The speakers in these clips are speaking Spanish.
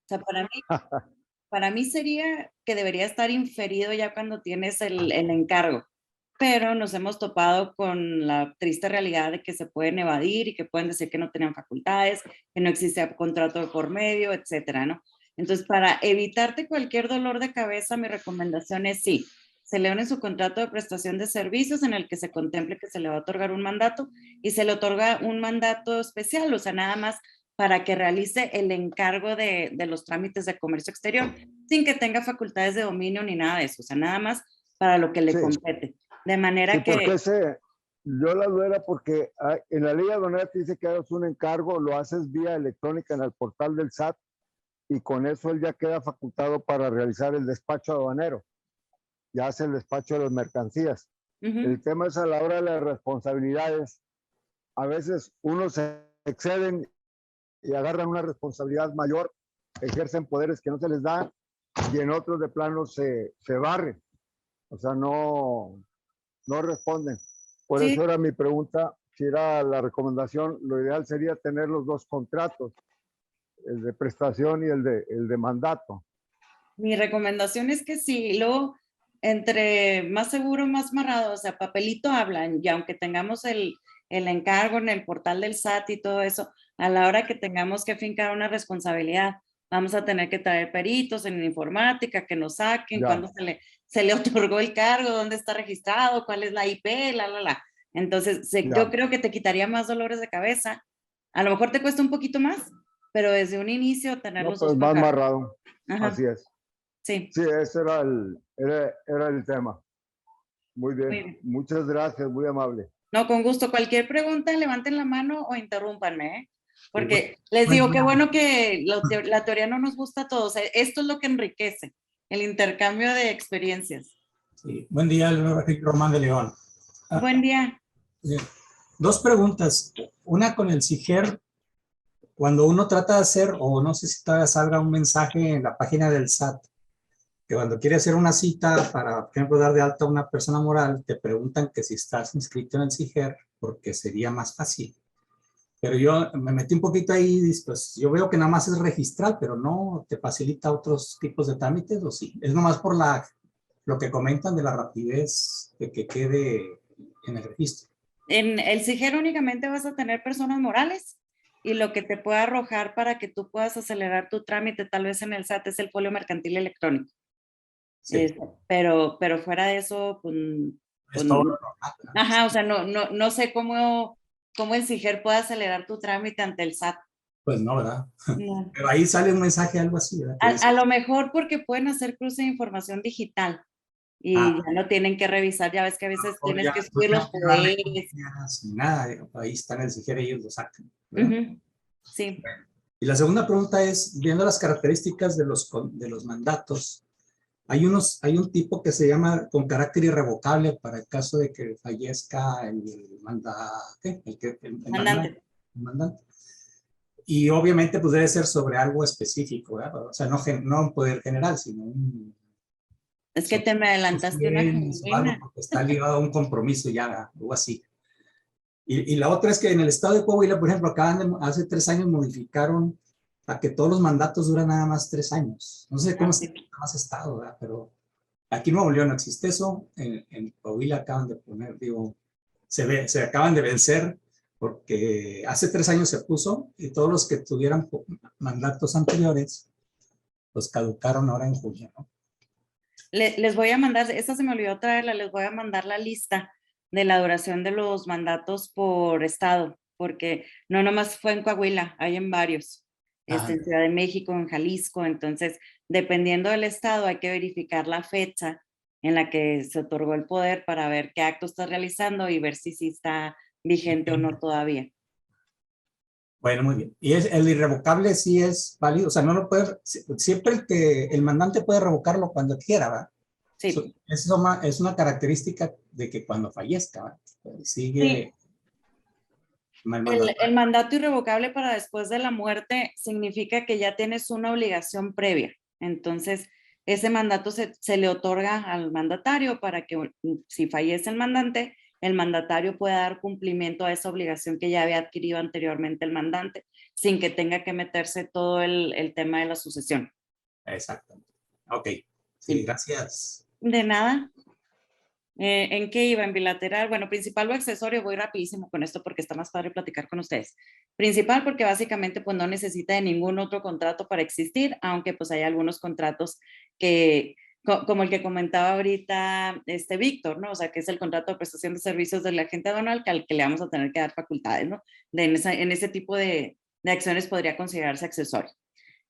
O sea, para mí sería que debería estar inferido ya cuando tienes el encargo, pero nos hemos topado con la triste realidad de que se pueden evadir y que pueden decir que no tenían facultades, que no existe contrato de por medio, etcétera, ¿no? Entonces, para evitarte cualquier dolor de cabeza, mi recomendación es sí, se lean en su contrato de prestación de servicios en el que se contemple que se le va a otorgar un mandato y se le otorga un mandato especial, o sea, nada más para que realice el encargo de los trámites de comercio exterior, sin que tenga facultades de dominio ni nada de eso, o sea, nada más para lo que le Sí, compete. De sí, manera porque que, yo la duda era porque en la ley aduanera te dice que hagas un encargo, lo haces vía electrónica en el portal del SAT y con eso él ya queda facultado para realizar el despacho aduanero, ya hace el despacho de las mercancías. El tema es a la hora de las responsabilidades. A veces unos se exceden y agarran una responsabilidad mayor, ejercen poderes que no se les da y en otros de plano se barren. O sea, no responden. Por sí, eso era mi pregunta, si era la recomendación, lo ideal sería tener los dos contratos, el de prestación y el de mandato. mi recomendación es que sí, luego, entre más seguro, más marrado, o sea, papelito hablan, y aunque tengamos el encargo en el portal del SAT y todo eso, a la hora que tengamos que fincar una responsabilidad, vamos a tener que traer peritos en informática que nos saquen Ya, cuándo se le otorgó el cargo, dónde está registrado, cuál es la IP, la. Entonces, yo ya. creo que te quitaría más dolores de cabeza. A lo mejor te cuesta un poquito más, pero desde un inicio tener No, los dos pues más contratos. marrado. Ajá, Así es. sí. Sí, ese era el tema. Muy Muy bien. bien. Muchas gracias, muy amable. No, con gusto. Cualquier pregunta, levanten la mano o interrúmpanme, ¿eh? Sí, Porque les buen digo, qué día. bueno que la teoría no nos gusta a todos. Esto es lo que enriquece, el intercambio de experiencias. Sí, buen día, Román de León. Buen día. Eh, Dos preguntas. Una con el SIGER. Cuando uno trata de hacer, o no sé si todavía salga un mensaje en la página del SAT, que cuando quiere hacer una cita para, por ejemplo, dar de alta a una persona moral, te preguntan que si estás inscrito en el SIGER, porque sería más fácil. Pero yo me metí un poquito ahí, pues yo veo que nada más es registrar, pero no te facilita otros tipos de trámites, ¿o sí? Es nomás por lo que comentan de la rapidez de que quede en el registro. En el SIGER únicamente vas a tener personas morales y lo que te puede arrojar para que tú puedas acelerar tu trámite, tal vez en el SAT, es el folio mercantil electrónico. Sí, Pero fuera de eso, es pues, todo lo normal, ¿no? ajá, o sea, no sé cómo el SIGER puede acelerar tu trámite ante el SAT. Pues no, ¿verdad? No. Pero ahí sale un mensaje, algo así, ¿verdad? Que dice, A lo mejor porque pueden hacer cruce de información digital y ah, ya no tienen que revisar, ya ves que a veces o tienes ya que no subir tengo los que darle poderes. copias ni nada, ahí está en el SIGER, ellos lo sacan, ¿verdad? Ujú, sí. Y la segunda pregunta es, viendo las características de los mandatos, hay un tipo que se llama con carácter irrevocable para el caso de que fallezca el mandante, Andante. el mandante. Y obviamente pues debe ser sobre algo específico, ¿verdad? O sea, no un poder general, sino un Es que sobre te me sus adelantaste una bienes o algo cadena. porque está ligado a un compromiso ya, algo así. Y la otra es que en el estado de Coahuila, por ejemplo, hace 3 años modificaron a que todos los mandatos duran nada más 3 años. No sé cómo está en más estado, ¿verdad? Pero aquí en Nuevo León no existe eso. En Coahuila acaban de poner, digo, se acaban de vencer porque hace 3 años se puso y todos los que tuvieran mandatos anteriores, pues caducaron ahora en julio, ¿no? Les voy a mandar, esta se me olvidó traerla, les voy a mandar la lista de la duración de los mandatos por estado, porque no nomás fue en Coahuila, hay en varios, Ajá. en Ciudad de México, en Jalisco, entonces, dependiendo del estado, hay que verificar la fecha en la que se otorgó el poder para ver qué acto está realizando y ver si sí está vigente o no todavía. Bueno, muy bien. Y el irrevocable sí es válido, o sea, no lo puede, siempre el mandante puede revocarlo cuando quiera, ¿verdad? Sí, Eso es una característica de que cuando fallezca, ¿verdad? sí. Sigue el El mandatario. mandato irrevocable para después de la muerte significa que ya tienes una obligación previa. Entonces, ese mandato se le otorga al mandatario para que si fallece el mandatario pueda dar cumplimiento a esa obligación que ya había adquirido anteriormente el mandante. sin que tenga que meterse todo el tema de la sucesión. Exactamente. Ok. Sí, Sí. gracias. De nada. ¿En qué iba? En bilateral. Bueno, principal o accesorio, voy rapidísimo con esto porque está más padre platicar con ustedes. Principal porque básicamente pues no necesita de ningún otro contrato para existir, aunque pues hay algunos contratos que, como el que comentaba ahorita Víctor, ¿no? O sea, que es el contrato de prestación de servicios del agente aduanal, al que le vamos a tener que dar facultades, ¿no? En ese tipo de acciones podría considerarse accesorio.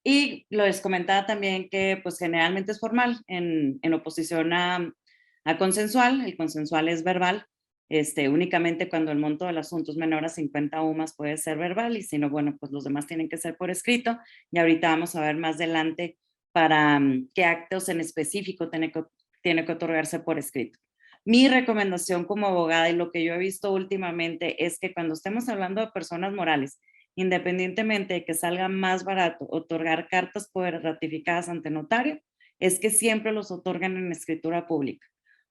Y les comentaba también que pues generalmente es formal en oposición a consensual. El consensual es verbal, únicamente cuando el monto del asunto es menor a 50 UMAS puede ser verbal, y si no, bueno, pues los demás tienen que ser por escrito. Y ahorita vamos a ver más adelante para qué actos en específico tiene que otorgarse por escrito. Mi recomendación como abogada y lo que yo he visto últimamente es que cuando estemos hablando de personas morales, independientemente de que salga más barato otorgar cartas poder ratificadas ante notario, es que siempre los otorgan en escritura pública.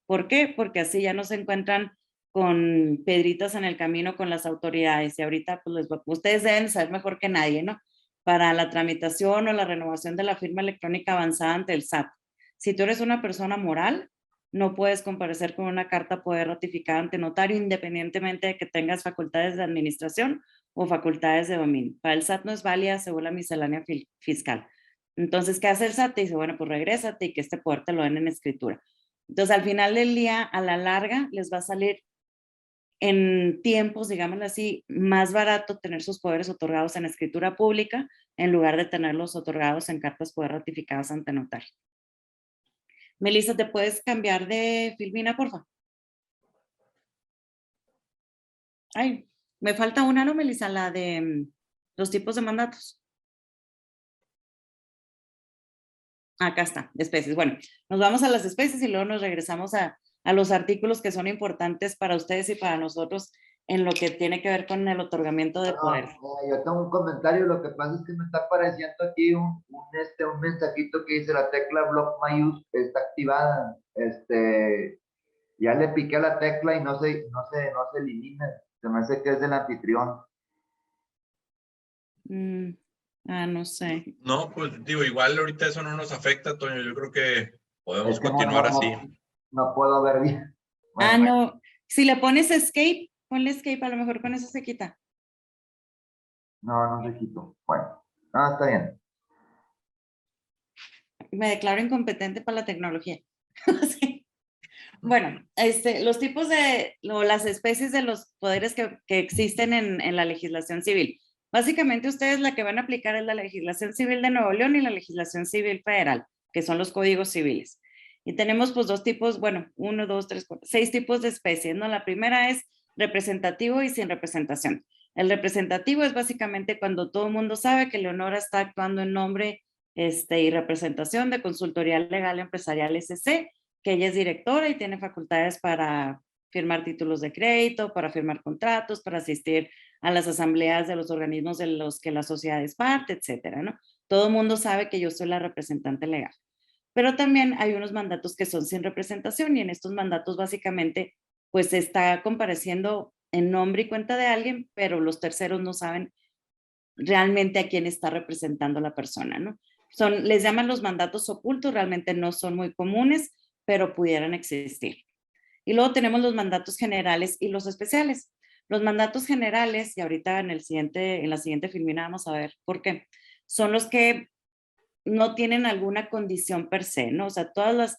¿Por qué? Porque así ya no se encuentran con pedritas en el camino con las autoridades. Y ahorita, pues, ustedes deben saber mejor que nadie, ¿no? Para la tramitación o la renovación de la firma electrónica avanzada ante el SAT. Si tú eres una persona moral, no puedes comparecer con una carta poder ratificada ante notario, independientemente de que tengas facultades de administración o facultades de dominio. Para el SAT no es válida según la miscelánea fiscal. Entonces, ¿qué hace el SAT? Te dice, bueno, pues regrésate y que este poder te lo den en escritura. Entonces, al final del día, a la larga, les va a salir en tiempos, digámoslo así, más barato tener sus poderes otorgados en escritura pública en lugar de tenerlos otorgados en cartas poder ratificadas ante notario. Melissa, ¿te puedes cambiar de Filmina, por favor? Ay, me falta una, ¿no, Melissa? La de los tipos de mandatos. Acá está, especies. Bueno, nos vamos a las especies y luego nos regresamos a los artículos que son importantes para ustedes y para nosotros en lo que tiene que ver con el otorgamiento de poder. Yo tengo un comentario, lo que pasa es que me está apareciendo aquí un mensajito que dice la tecla block my use está activada. Ya le piqué a la tecla y no se elimina. Se me hace que es del anfitrión. No sé. No, pues digo, igual ahorita eso no nos afecta, Toño. Yo creo que podemos Es que continuar así. No puedo ver bien. Bueno, no. Si le pones escape, ponle escape, a lo mejor con eso se quita. No se quitó. Bueno, está bien. Me declaro incompetente para la tecnología. Sí. Bueno, los tipos las especies de los poderes que existen en la legislación civil. Básicamente ustedes la que van a aplicar es la legislación civil de Nuevo León y la legislación civil federal, que son los códigos civiles. Y tenemos pues dos tipos, bueno, 1, 2, 3, 4, 6 tipos de especies, ¿no? La primera es representativo y sin representación. El representativo es básicamente cuando todo el mundo sabe que Leonora está actuando en nombre y representación de Consultoría Legal Empresarial SC, que ella es directora y tiene facultades para firmar títulos de crédito, para firmar contratos, para asistir a las asambleas de los organismos de los que la sociedad es parte, etcétera, ¿no? Todo el mundo sabe que yo soy la representante legal. Pero también hay unos mandatos que son sin representación, y en estos mandatos básicamente pues está compareciendo en nombre y cuenta de alguien, pero los terceros no saben realmente a quién está representando la persona, ¿no? Les llaman los mandatos ocultos, realmente no son muy comunes, pero pudieran existir. Y luego tenemos los mandatos generales y los especiales. Los mandatos generales, y ahorita en la siguiente filmina vamos a ver por qué, son los que no tienen alguna condición per se, ¿no? O sea, todas las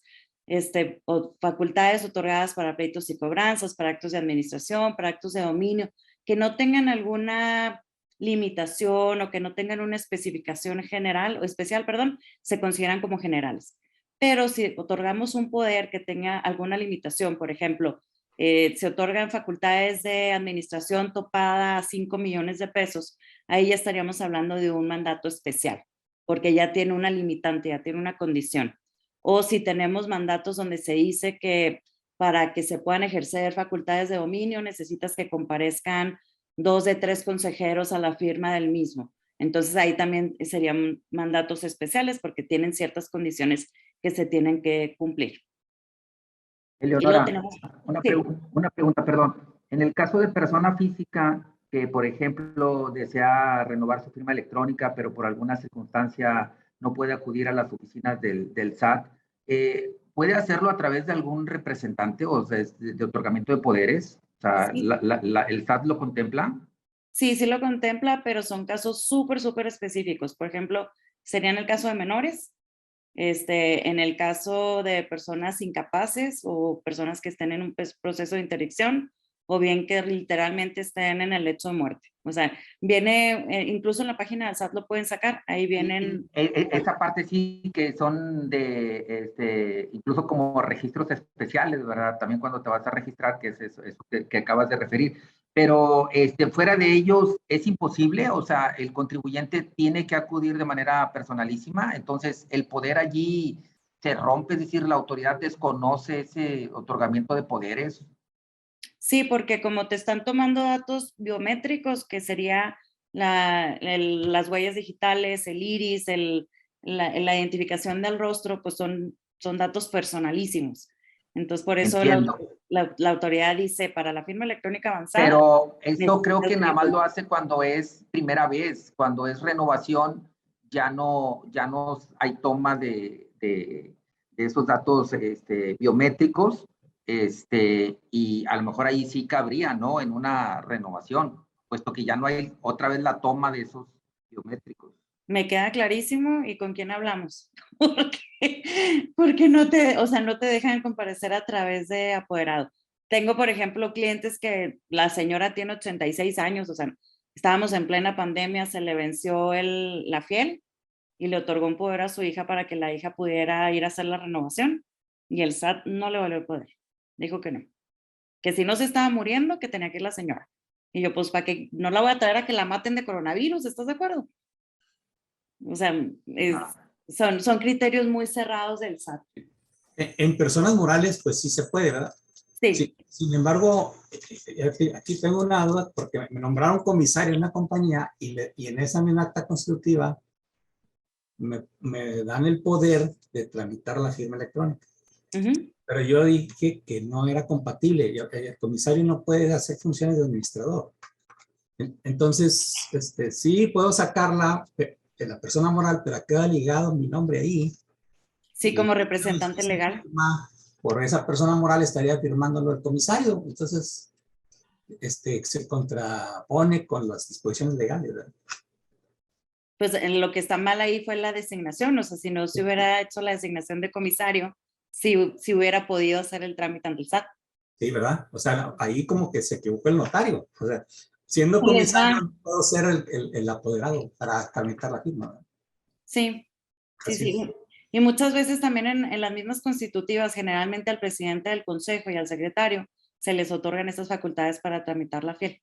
facultades otorgadas para pleitos y cobranzas, para actos de administración, para actos de dominio, que no tengan alguna limitación o que no tengan una especificación general o especial, perdón, se consideran como generales. Pero si otorgamos un poder que tenga alguna limitación, por ejemplo, se otorgan facultades de administración topada a 5 millones de pesos, ahí ya estaríamos hablando de un mandato especial, porque ya tiene una limitante, ya tiene una condición. O si tenemos mandatos donde se dice que para que se puedan ejercer facultades de dominio necesitas que comparezcan 2 de 3 consejeros a la firma del mismo. Entonces ahí también serían mandatos especiales porque tienen ciertas condiciones que se tienen que cumplir. Eleonora, tenemos... una pregunta, perdón. En el caso de persona física que, por ejemplo, desea renovar su firma electrónica, pero por alguna circunstancia no puede acudir a las oficinas del SAT, ¿puede hacerlo a través de algún representante o de otorgamiento de poderes? O sea, Sí, ¿el SAT lo contempla? sí, sí lo contempla, pero son casos súper, súper específicos. Por ejemplo, sería en el caso de menores, en el caso de personas incapaces o personas que estén en un proceso de interdicción, o bien que literalmente estén en el lecho de muerte. O sea, viene, incluso en la página del SAT lo pueden sacar, ahí vienen. Esa parte sí que son de, incluso como registros especiales, ¿verdad? También cuando te vas a registrar, que es eso que acabas de referir. Pero fuera de ellos es imposible, o sea, el contribuyente tiene que acudir de manera personalísima, entonces el poder allí se rompe, es decir, la autoridad desconoce ese otorgamiento de poderes. Sí, porque como te están tomando datos biométricos, que sería las huellas digitales, el iris, la identificación del rostro, pues son datos personalísimos. Entonces, por eso Entiendo. la autoridad dice, para la firma electrónica avanzada. Pero esto creo que necesitas nada más que- lo hace cuando es primera vez, cuando es renovación, ya no hay toma de esos datos biométricos, y a lo mejor ahí sí cabría, ¿no? En una renovación, puesto que ya no hay otra vez la toma de esos biométricos. Me queda clarísimo. ¿Y con quién hablamos? Porque no no te dejan comparecer a través de apoderado. Tengo, por ejemplo, clientes que la señora tiene 86 años, o sea, estábamos en plena pandemia, se le venció la fiel y le otorgó un poder a su hija para que la hija pudiera ir a hacer la renovación, y el SAT no le valió el poder. Dijo que no, que si no se estaba muriendo, que tenía que ir la señora. Y yo, pues, ¿para qué? No la voy a traer a que la maten de coronavirus, ¿estás de acuerdo? O sea, son criterios muy cerrados del SAT. En personas morales, pues sí se puede, ¿verdad? Sí. Sí. Sin embargo, aquí tengo una duda porque me nombraron comisario en una compañía y en esa misma acta constitutiva me dan el poder de tramitar la firma electrónica. Pero yo dije que no era compatible. El comisario no puede hacer funciones de administrador. Entonces, sí puedo sacarla de la persona moral, pero queda ligado mi nombre ahí. Sí, como representante legal. Por esa persona moral estaría firmándolo el comisario. Entonces, se contrapone con las disposiciones legales, ¿verdad? Pues en lo que está mal ahí fue la designación. O sea, si no se hubiera hecho la designación de comisario, si hubiera podido hacer el trámite ante el SAT. Sí, ¿verdad? O sea, ahí como que se equivocó el notario. O sea, siendo comisario, no puedo ser el apoderado para tramitar la firma, ¿verdad? Sí, sí, Así sí. es. Y muchas veces también en las mismas constitutivas, generalmente al presidente del consejo y al secretario, se les otorgan estas facultades para tramitar la fiel.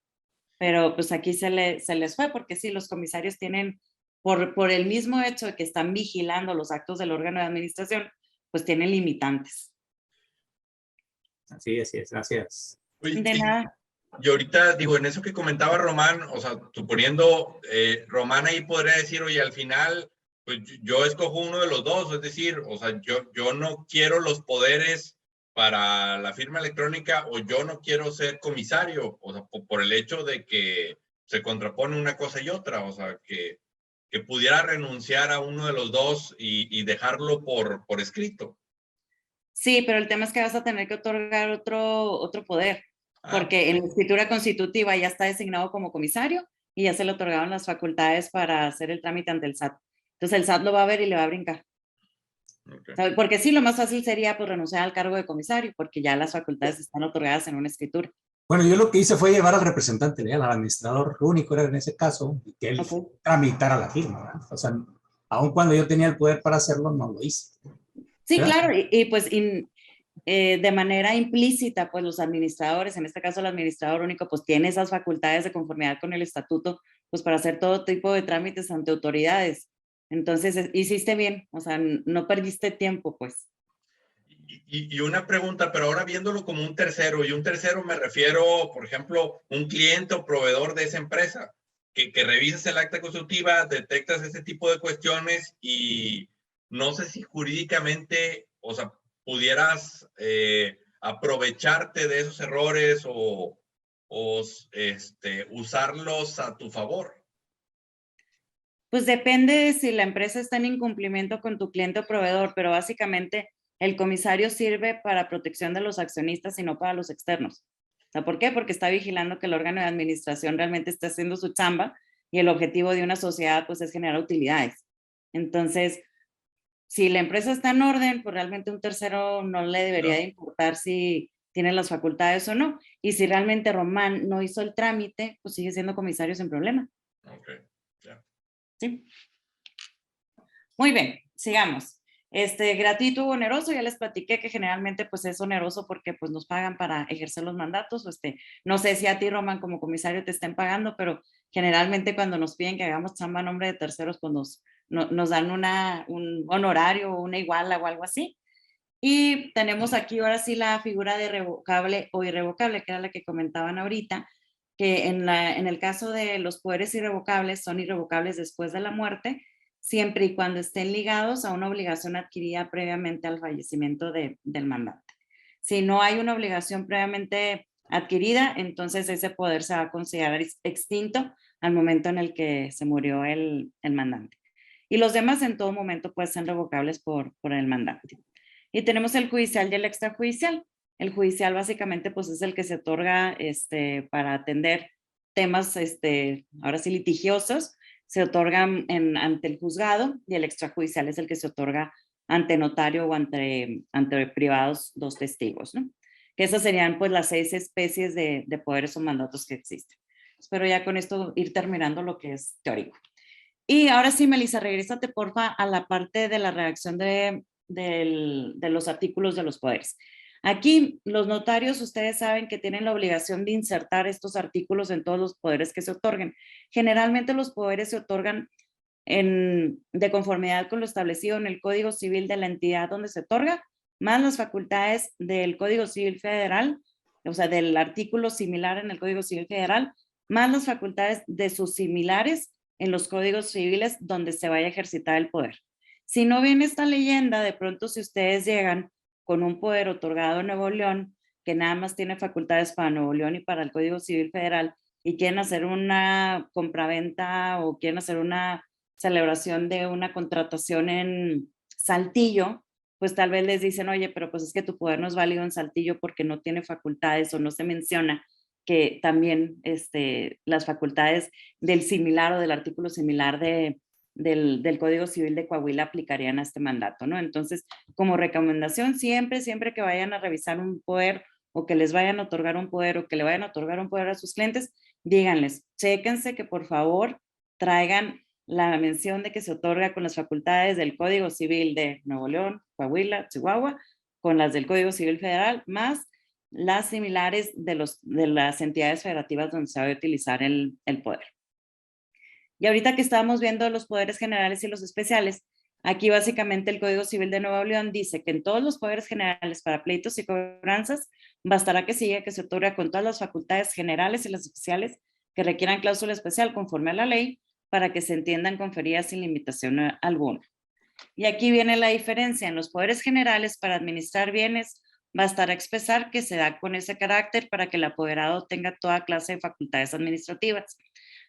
Pero pues aquí se les fue, porque sí, los comisarios tienen, por el mismo hecho de que están vigilando los actos del órgano de administración, pues tienen limitantes. Así es, gracias. Oye, De nada. y ahorita, digo, en eso que comentaba Román, o sea, suponiendo, Román ahí podría decir, oye, al final, pues yo escojo uno de los dos, es decir, o sea, yo no quiero los poderes para la firma electrónica, o yo no quiero ser comisario, o sea, por el hecho de que se contrapone una cosa y otra, o sea, que pudiera renunciar a uno de los dos y dejarlo por escrito. Sí, pero el tema es que vas a tener que otorgar otro poder, porque en la escritura constitutiva ya está designado como comisario y ya se le otorgaron las facultades para hacer el trámite ante el SAT. Entonces el SAT lo va a ver y le va a brincar. Okay. Porque sí, lo más fácil sería pues renunciar al cargo de comisario, porque ya las facultades están otorgadas en una escritura. Bueno, yo lo que hice fue llevar al representante legal, al administrador único era en ese caso, y que él tramitara la firma, ¿verdad? O sea, aun cuando yo tenía el poder para hacerlo, no lo hice. Sí, ¿verdad? claro, y pues de manera implícita, pues los administradores, en este caso el administrador único, pues tiene esas facultades de conformidad con el estatuto, pues para hacer todo tipo de trámites ante autoridades. Entonces, hiciste bien, o sea, no perdiste tiempo, pues. Y una pregunta, pero ahora viéndolo como un tercero, y un tercero me refiero, por ejemplo, un cliente o proveedor de esa empresa, que revisas el acta constitutiva, detectas ese tipo de cuestiones y no sé si jurídicamente, o sea, pudieras aprovecharte de esos errores o o usarlos a tu favor? Pues depende de si la empresa está en incumplimiento con tu cliente o proveedor, pero básicamente el comisario sirve para protección de los accionistas y no para los externos. O sea, ¿por qué? Porque está vigilando que el órgano de administración realmente esté haciendo su chamba y el objetivo de una sociedad pues es generar utilidades. Entonces, si la empresa está en orden, pues realmente un tercero no le debería de importar si tiene las facultades o no. Y si realmente Román no hizo el trámite, pues sigue siendo comisario sin problema. Ok, ya. ¿Sí? Muy bien, sigamos. Gratuito o oneroso, ya les platiqué que generalmente pues es oneroso porque pues nos pagan para ejercer los mandatos. No sé si a ti, Román, como comisario te estén pagando, pero generalmente cuando nos piden que hagamos chamba a nombre de terceros, pues nos dan un honorario o una iguala o algo así. Y tenemos aquí ahora sí la figura de revocable o irrevocable, que era la que comentaban ahorita, que en el caso de los poderes irrevocables son irrevocables después de la muerte, siempre y cuando estén ligados a una obligación adquirida previamente al fallecimiento del mandante. Si no hay una obligación previamente adquirida, entonces ese poder se va a considerar extinto al momento en el que se murió el mandante. Y los demás en todo momento pueden ser revocables por el mandante. Y tenemos el judicial y el extrajudicial. El judicial básicamente pues es el que se otorga para atender temas ahora sí litigiosos, se otorgan ante el juzgado, y el extrajudicial es el que se otorga ante notario o ante privados, dos testigos, ¿no? Que esas serían pues las 6 especies de poderes o mandatos que existen. Espero ya con esto ir terminando lo que es teórico. Y ahora sí, Melissa, regrésate porfa a la parte de la redacción de los artículos de los poderes. Aquí los notarios, ustedes saben que tienen la obligación de insertar estos artículos en todos los poderes que se otorguen. Generalmente los poderes se otorgan de conformidad con lo establecido en el Código Civil de la entidad donde se otorga, más las facultades del Código Civil Federal, o sea, del artículo similar en el Código Civil Federal, más las facultades de sus similares en los códigos civiles donde se vaya a ejercitar el poder. Si no viene esta leyenda, de pronto si ustedes llegan con un poder otorgado en Nuevo León, que nada más tiene facultades para Nuevo León y para el Código Civil Federal, y quieren hacer una compraventa o quieren hacer una celebración de una contratación en Saltillo, pues tal vez les dicen, oye, pero pues es que tu poder no es válido en Saltillo porque no tiene facultades o no se menciona que también las facultades del similar o del artículo similar del Código Civil de Coahuila aplicarían a este mandato, ¿no? Entonces, como recomendación, siempre que vayan a revisar un poder o que les vayan a otorgar un poder o que le vayan a otorgar un poder a sus clientes, díganles, chéquense que por favor traigan la mención de que se otorga con las facultades del Código Civil de Nuevo León, Coahuila, Chihuahua, con las del Código Civil Federal, más las similares de las entidades federativas donde se va a utilizar el poder. Y ahorita que estábamos viendo los poderes generales y los especiales, aquí básicamente el Código Civil de Nuevo León dice que en todos los poderes generales para pleitos y cobranzas, bastará que siga que se otorga con todas las facultades generales y las especiales que requieran cláusula especial conforme a la ley para que se entiendan conferidas sin limitación alguna. Y aquí viene la diferencia. En los poderes generales para administrar bienes, bastará expresar que se da con ese carácter para que el apoderado tenga toda clase de facultades administrativas.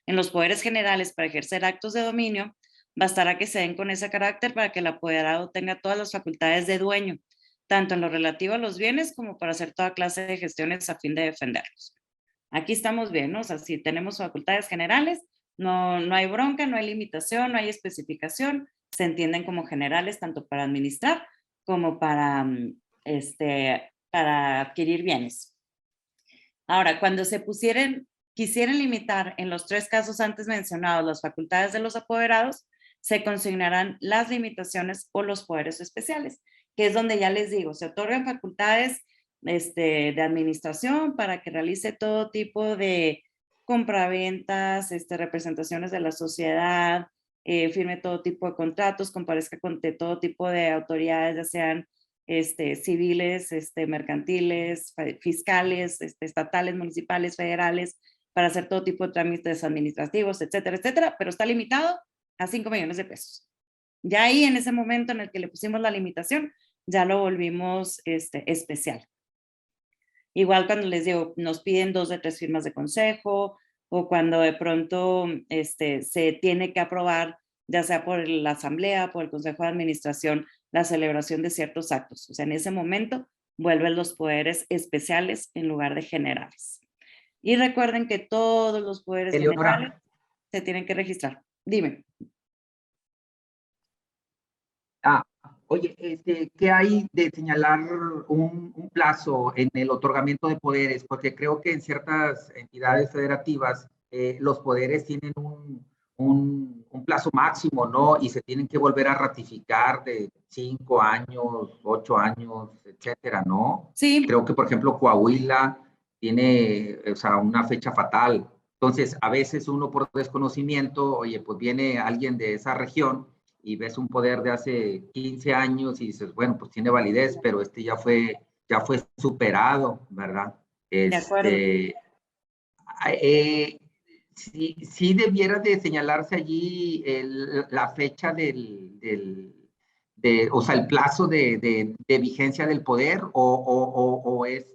En los poderes generales para ejercer actos de dominio, bastará que se den con ese carácter para que el apoderado tenga todas las facultades de dueño, tanto en lo relativo a los bienes como para hacer toda clase de gestiones a fin de defenderlos. Aquí estamos bien, ¿no? O sea, si tenemos facultades generales, no hay bronca, no hay limitación, no hay especificación, se entienden como generales tanto para administrar como para adquirir bienes. Ahora, cuando quisieran limitar en los 3 casos antes mencionados las facultades de los apoderados, se consignarán las limitaciones o los poderes especiales, que es donde ya les digo, se otorgan facultades de administración para que realice todo tipo de compraventas, representaciones de la sociedad, firme todo tipo de contratos, comparezca con todo tipo de autoridades, ya sean civiles, mercantiles, fiscales, estatales, municipales, federales, para hacer todo tipo de trámites administrativos, etcétera, etcétera, pero está limitado a 5 millones de pesos. Ya ahí, en ese momento en el que le pusimos la limitación, ya lo volvimos especial. Igual cuando les digo, nos piden 2 de 3 firmas de consejo, o cuando de pronto se tiene que aprobar, ya sea por la asamblea, por el consejo de administración, la celebración de ciertos actos. O sea, en ese momento vuelven los poderes especiales en lugar de generales. Y recuerden que todos los poderes Eleonora. generales se tienen que registrar. Dime. Oye, ¿qué hay de señalar un plazo en el otorgamiento de poderes? Porque creo que en ciertas entidades federativas los poderes tienen un plazo máximo, ¿no? Y se tienen que volver a ratificar de 5 años, 8 años, etcétera, ¿no? Sí. Creo que, por ejemplo, Coahuila tiene, o sea, una fecha fatal. Entonces, a veces uno por desconocimiento, oye, pues viene alguien de esa región y ves un poder de hace 15 años y dices, bueno, pues tiene validez, pero ya fue superado, ¿verdad? De acuerdo. Sí debiera de señalarse allí la fecha o sea, el plazo de vigencia del poder o es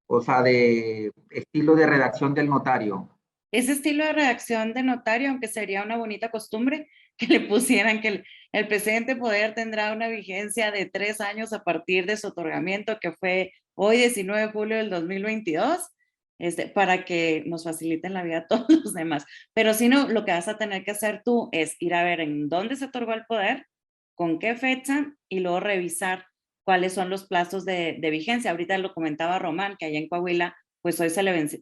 o sea, de estilo de redacción del notario. Ese estilo de redacción de notario, aunque sería una bonita costumbre, que le pusieran que el presidente poder tendrá una vigencia de 3 años a partir de su otorgamiento, que fue hoy 19 de julio del 2022, para que nos faciliten la vida a todos los demás. Pero si no, lo que vas a tener que hacer tú es ir a ver en dónde se otorgó el poder, con qué fecha, y luego revisar cuáles son los plazos de vigencia. Ahorita lo comentaba Román, que allá en Coahuila, pues hoy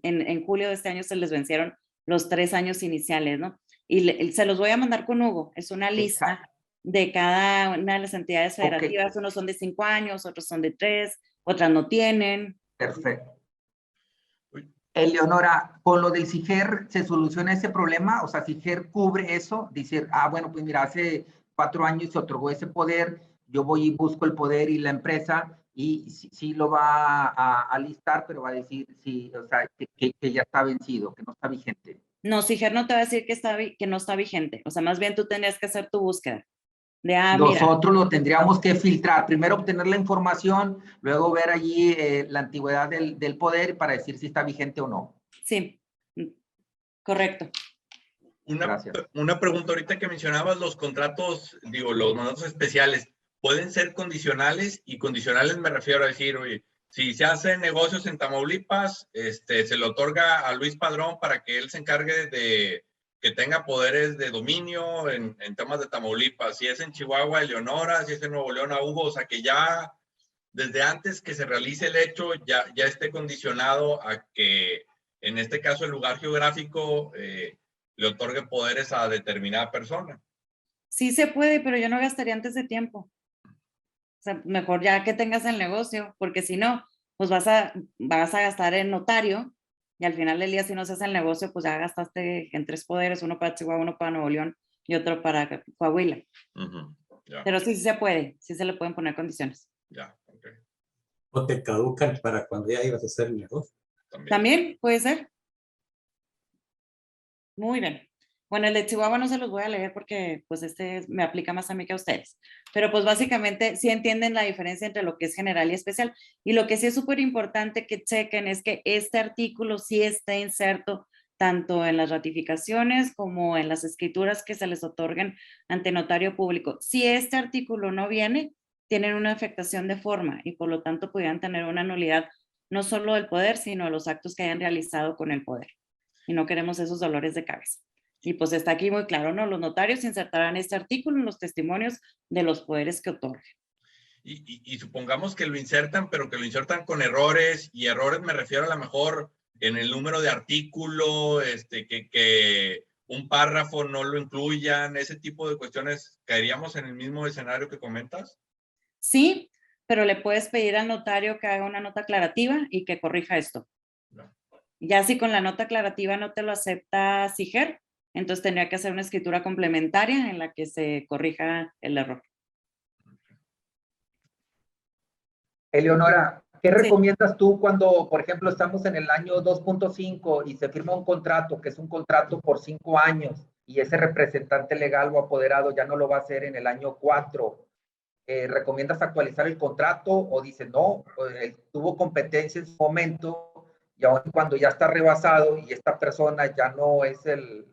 en julio de este año se les vencieron los 3 años iniciales, ¿no? Y se los voy a mandar con Hugo, es una lista de cada una de las entidades federativas, okay. Unos son de 5 años, otros son de 3, otras no tienen. Perfecto. Eleonora, con lo del CIGER, ¿se soluciona ese problema? O sea, ¿CIGER cubre eso? Decir, bueno, pues mira, hace 4 años se otorgó ese poder, yo voy y busco el poder y la empresa, y sí lo va a listar, pero va a decir sí, o sea, que ya está vencido, que no está vigente. No, CIGER no te va a decir que no está vigente. O sea, más bien tú tendrías que hacer tu búsqueda. Nosotros lo tendríamos que filtrar. Primero obtener la información, luego ver allí la antigüedad del poder para decir si está vigente o no. Sí, correcto. Una pregunta ahorita que mencionabas, los contratos, digo, los mandatos especiales, ¿pueden ser condicionales? Y condicionales me refiero a decir, oye, si se hacen negocios en Tamaulipas, se le otorga a Luis Padrón para que él se encargue de que tenga poderes de dominio en temas de Tamaulipas. Si es en Chihuahua, Eleonora, si es en Nuevo León, a Hugo, o sea, que ya desde antes que se realice el hecho, ya esté condicionado a que, en este caso, el lugar geográfico le otorgue poderes a determinada persona. Sí se puede, pero yo no gastaría antes de tiempo. O sea, mejor ya que tengas el negocio, porque si no, pues vas a gastar en notario y al final del día, si no se hace el negocio, pues ya gastaste en 3 poderes, uno para Chihuahua, uno para Nuevo León y otro para Coahuila. Pero sí se puede, sí se le pueden poner condiciones. Ya, ok. O te caducan para cuando ya ibas a hacer el negocio. También puede ser. Muy bien. Bueno, el de Chihuahua no se los voy a leer porque pues me aplica más a mí que a ustedes. Pero pues básicamente sí entienden la diferencia entre lo que es general y especial. Y lo que sí es súper importante que chequen es que este artículo sí está inserto tanto en las ratificaciones como en las escrituras que se les otorguen ante notario público. Si este artículo no viene, tienen una afectación de forma y por lo tanto pudieran tener una nulidad no solo del poder, sino de los actos que hayan realizado con el poder. Y no queremos esos dolores de cabeza. Y pues está aquí muy claro, ¿no? Los notarios insertarán este artículo en los testimonios de los poderes que otorguen. Y supongamos que lo insertan, pero que lo insertan con errores, y errores me refiero a lo mejor en el número de artículo, que un párrafo no lo incluyan, ese tipo de cuestiones, ¿caeríamos en el mismo escenario que comentas? Sí, pero le puedes pedir al notario que haga una nota aclarativa y que corrija esto. No. Ya si con la nota aclarativa no te lo acepta CIGER, entonces tendría que hacer una escritura complementaria en la que se corrija el error. Eleonora, ¿qué recomiendas tú cuando, por ejemplo, estamos en el año 2.5 y se firma un contrato, que es un contrato por 5 años, y ese representante legal o apoderado ya no lo va a hacer en el año 4? ¿recomiendas actualizar el contrato o dices no, tuvo competencia en su momento y aun cuando ya está rebasado y esta persona ya no es el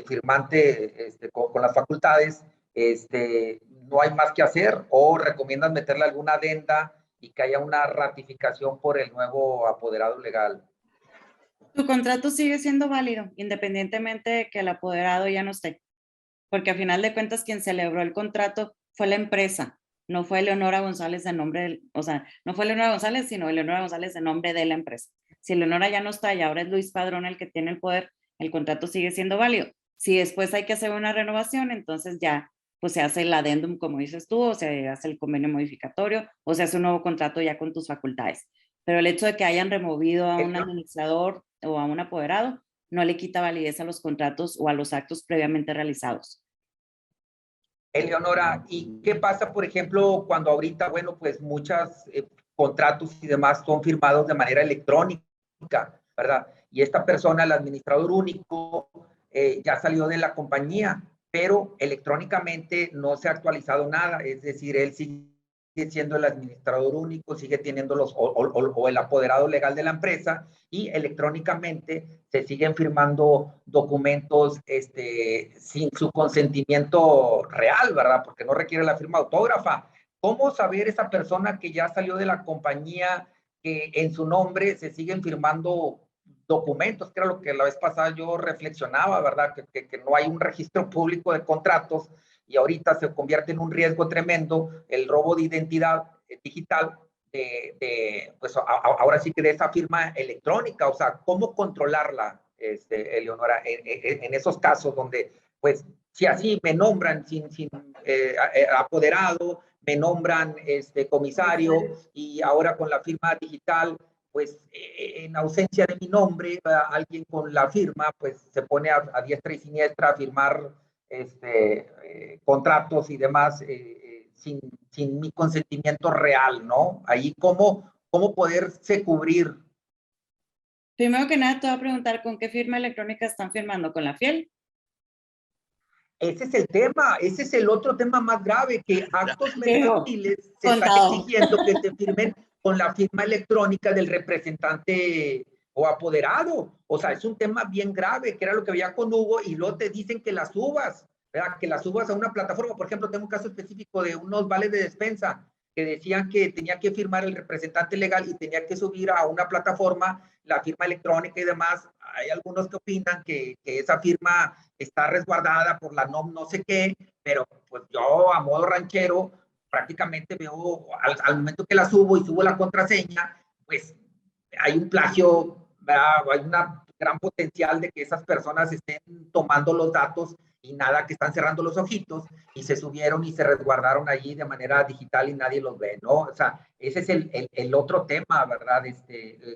firmante con las facultades, no hay más que hacer, o recomiendas meterle alguna adenda y que haya una ratificación por el nuevo apoderado legal? Tu contrato sigue siendo válido, independientemente de que el apoderado ya no esté, porque a final de cuentas quien celebró el contrato fue la empresa, no fue Eleonora González de nombre, o sea, no fue Eleonora González, sino Eleonora González de nombre de la empresa. Si Eleonora ya no está y ahora es Luis Padrón el que tiene el poder, el contrato sigue siendo válido. Si después hay que hacer una renovación, entonces ya pues se hace el adendum, como dices tú, o se hace el convenio modificatorio, o se hace un nuevo contrato ya con tus facultades. Pero el hecho de que hayan removido a un administrador o a un apoderado no le quita validez a los contratos o a los actos previamente realizados. Eleonora, ¿y qué pasa, por ejemplo, cuando ahorita, bueno, pues muchos contratos y demás son firmados de manera electrónica, ¿verdad? Y esta persona, el administrador único, ya salió de la compañía, pero electrónicamente no se ha actualizado nada, es decir, él sigue siendo el administrador único, sigue teniendo o el apoderado legal de la empresa, y electrónicamente se siguen firmando documentos sin su consentimiento real, ¿verdad? Porque no requiere la firma autógrafa. ¿Cómo saber esa persona que ya salió de la compañía, que en su nombre se siguen firmando documentos? Que era lo que la vez pasada yo reflexionaba, ¿verdad? Que no hay un registro público de contratos, y ahorita se convierte en un riesgo tremendo el robo de identidad digital, pues ahora sí que de esa firma electrónica. O sea, ¿cómo controlarla, Eleonora, en esos casos donde, pues, si así me nombran sin apoderado, me nombran comisario, y ahora con la firma digital, pues en ausencia de mi nombre, alguien con la firma, pues se pone a diestra y siniestra a firmar contratos y demás sin mi consentimiento real, ¿no? Ahí, ¿cómo poderse cubrir? Primero que nada, te voy a preguntar con qué firma electrónica están firmando, ¿con la Fiel? Ese es el tema, ese es el otro tema más grave, que actos mercantiles se están Contado. exigiendo que se firmen con la firma electrónica del representante o apoderado. O sea, es un tema bien grave, que era lo que veía con Hugo, y luego te dicen que las subas, ¿verdad? Que las subas a una plataforma. Por ejemplo, tengo un caso específico de unos vales de despensa que decían que tenía que firmar el representante legal y tenía que subir a una plataforma la firma electrónica y demás. Hay algunos que opinan que esa firma está resguardada por la no sé qué, pero pues yo a modo ranchero prácticamente veo al momento que la subo y subo la contraseña, pues hay un plagio, ¿verdad? Hay una gran potencial de que esas personas estén tomando los datos y nada, que están cerrando los ojitos y se subieron y se resguardaron allí de manera digital y nadie los ve, ¿no? O sea, ese es el otro tema, ¿verdad?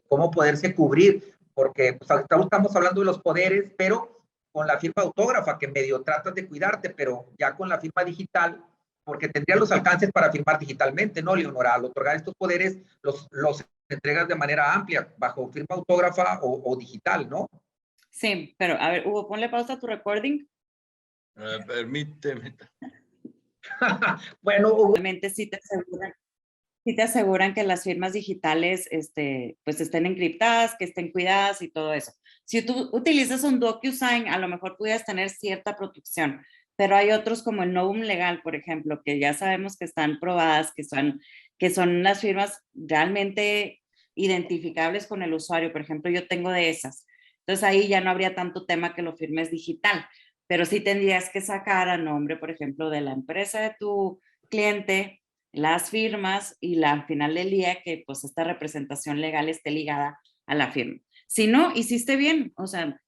Cómo poderse cubrir, porque pues, estamos hablando de los poderes, pero con la firma autógrafa, que medio tratas de cuidarte, pero ya con la firma digital, porque tendría los alcances para firmar digitalmente, ¿no, Leonora? Al otorgar estos poderes, los entregas de manera amplia, bajo firma autógrafa o digital, ¿no? Sí, pero a ver, Hugo, ponle pausa a tu recording. Permíteme. Bueno, Hugo. Realmente sí te aseguran que las firmas digitales pues estén encriptadas, que estén cuidadas y todo eso. Si tú utilizas un DocuSign, a lo mejor pudieras tener cierta protección, pero hay otros como el Novum Legal, por ejemplo, que ya sabemos que están probadas, que son las firmas realmente identificables con el usuario. Por ejemplo, yo tengo de esas. Entonces ahí ya no habría tanto tema que lo firmes digital, pero sí tendrías que sacar a nombre, por ejemplo, de la empresa de tu cliente, las firmas, y al final del día que pues esta representación legal esté ligada a la firma. Si no, hiciste bien, o sea,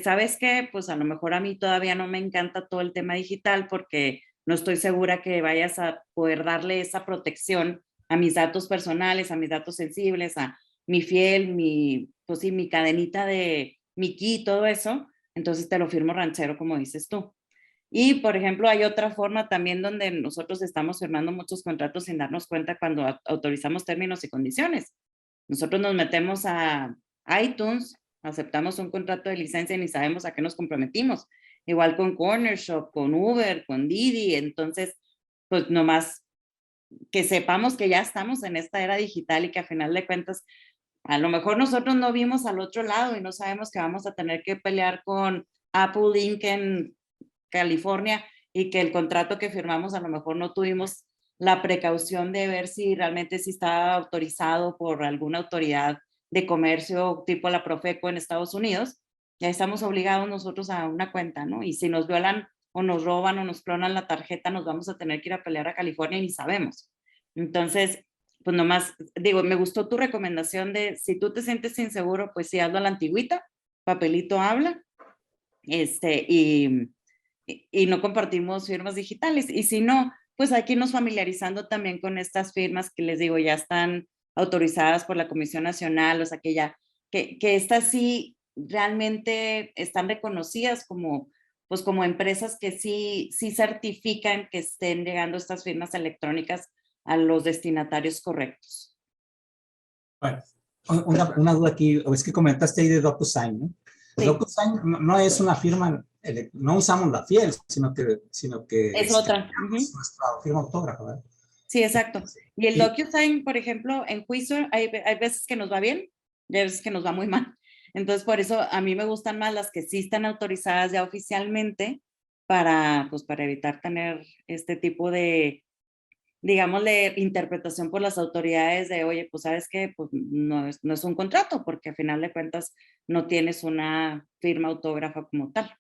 ¿sabes qué? Pues a lo mejor a mí todavía no me encanta todo el tema digital porque no estoy segura que vayas a poder darle esa protección a mis datos personales, a mis datos sensibles, a mi Fiel, pues sí, mi cadenita de mi key, todo eso. Entonces te lo firmo ranchero, como dices tú. Y, por ejemplo, hay otra forma también donde nosotros estamos firmando muchos contratos sin darnos cuenta cuando autorizamos términos y condiciones. Nosotros nos metemos a iTunes, aceptamos un contrato de licencia y ni sabemos a qué nos comprometimos. Igual con Corner Shop, con Uber, con Didi. Entonces, pues nomás que sepamos que ya estamos en esta era digital y que a final de cuentas, a lo mejor nosotros no vimos al otro lado y no sabemos que vamos a tener que pelear con Apple Inc. en California y que el contrato que firmamos a lo mejor no tuvimos la precaución de ver si realmente sí estaba autorizado por alguna autoridad de comercio tipo la Profeco en Estados Unidos. Ya estamos obligados nosotros a una cuenta, ¿no? Y si nos violan o nos roban o nos clonan la tarjeta, nos vamos a tener que ir a pelear a California y ni sabemos. Entonces, pues nomás, digo, me gustó tu recomendación de si tú te sientes inseguro, pues sí, hazlo a la antigüita, papelito habla, y no compartimos firmas digitales. Y si no, pues hay que irnos familiarizando también con estas firmas que les digo, ya están autorizadas por la Comisión Nacional, o sea, que ya, que estas sí realmente están reconocidas como, pues como empresas que sí certifican que estén llegando estas firmas electrónicas a los destinatarios correctos. Bueno, una duda aquí, es que comentaste ahí de DocuSign, ¿no? Sí. DocuSign no es una firma, no usamos la fiel, sino que Es otra. es nuestra firma autógrafa, ¿verdad? Sí, exacto. Y el DocuSign, por ejemplo, en Quizor hay veces que nos va bien y hay veces que nos va muy mal. Entonces, por eso a mí me gustan más las que sí están autorizadas ya oficialmente para evitar tener este tipo de, digámosle, interpretación por las autoridades de, oye, pues sabes que pues, no es un contrato, porque al final de cuentas no tienes una firma autógrafa como tal.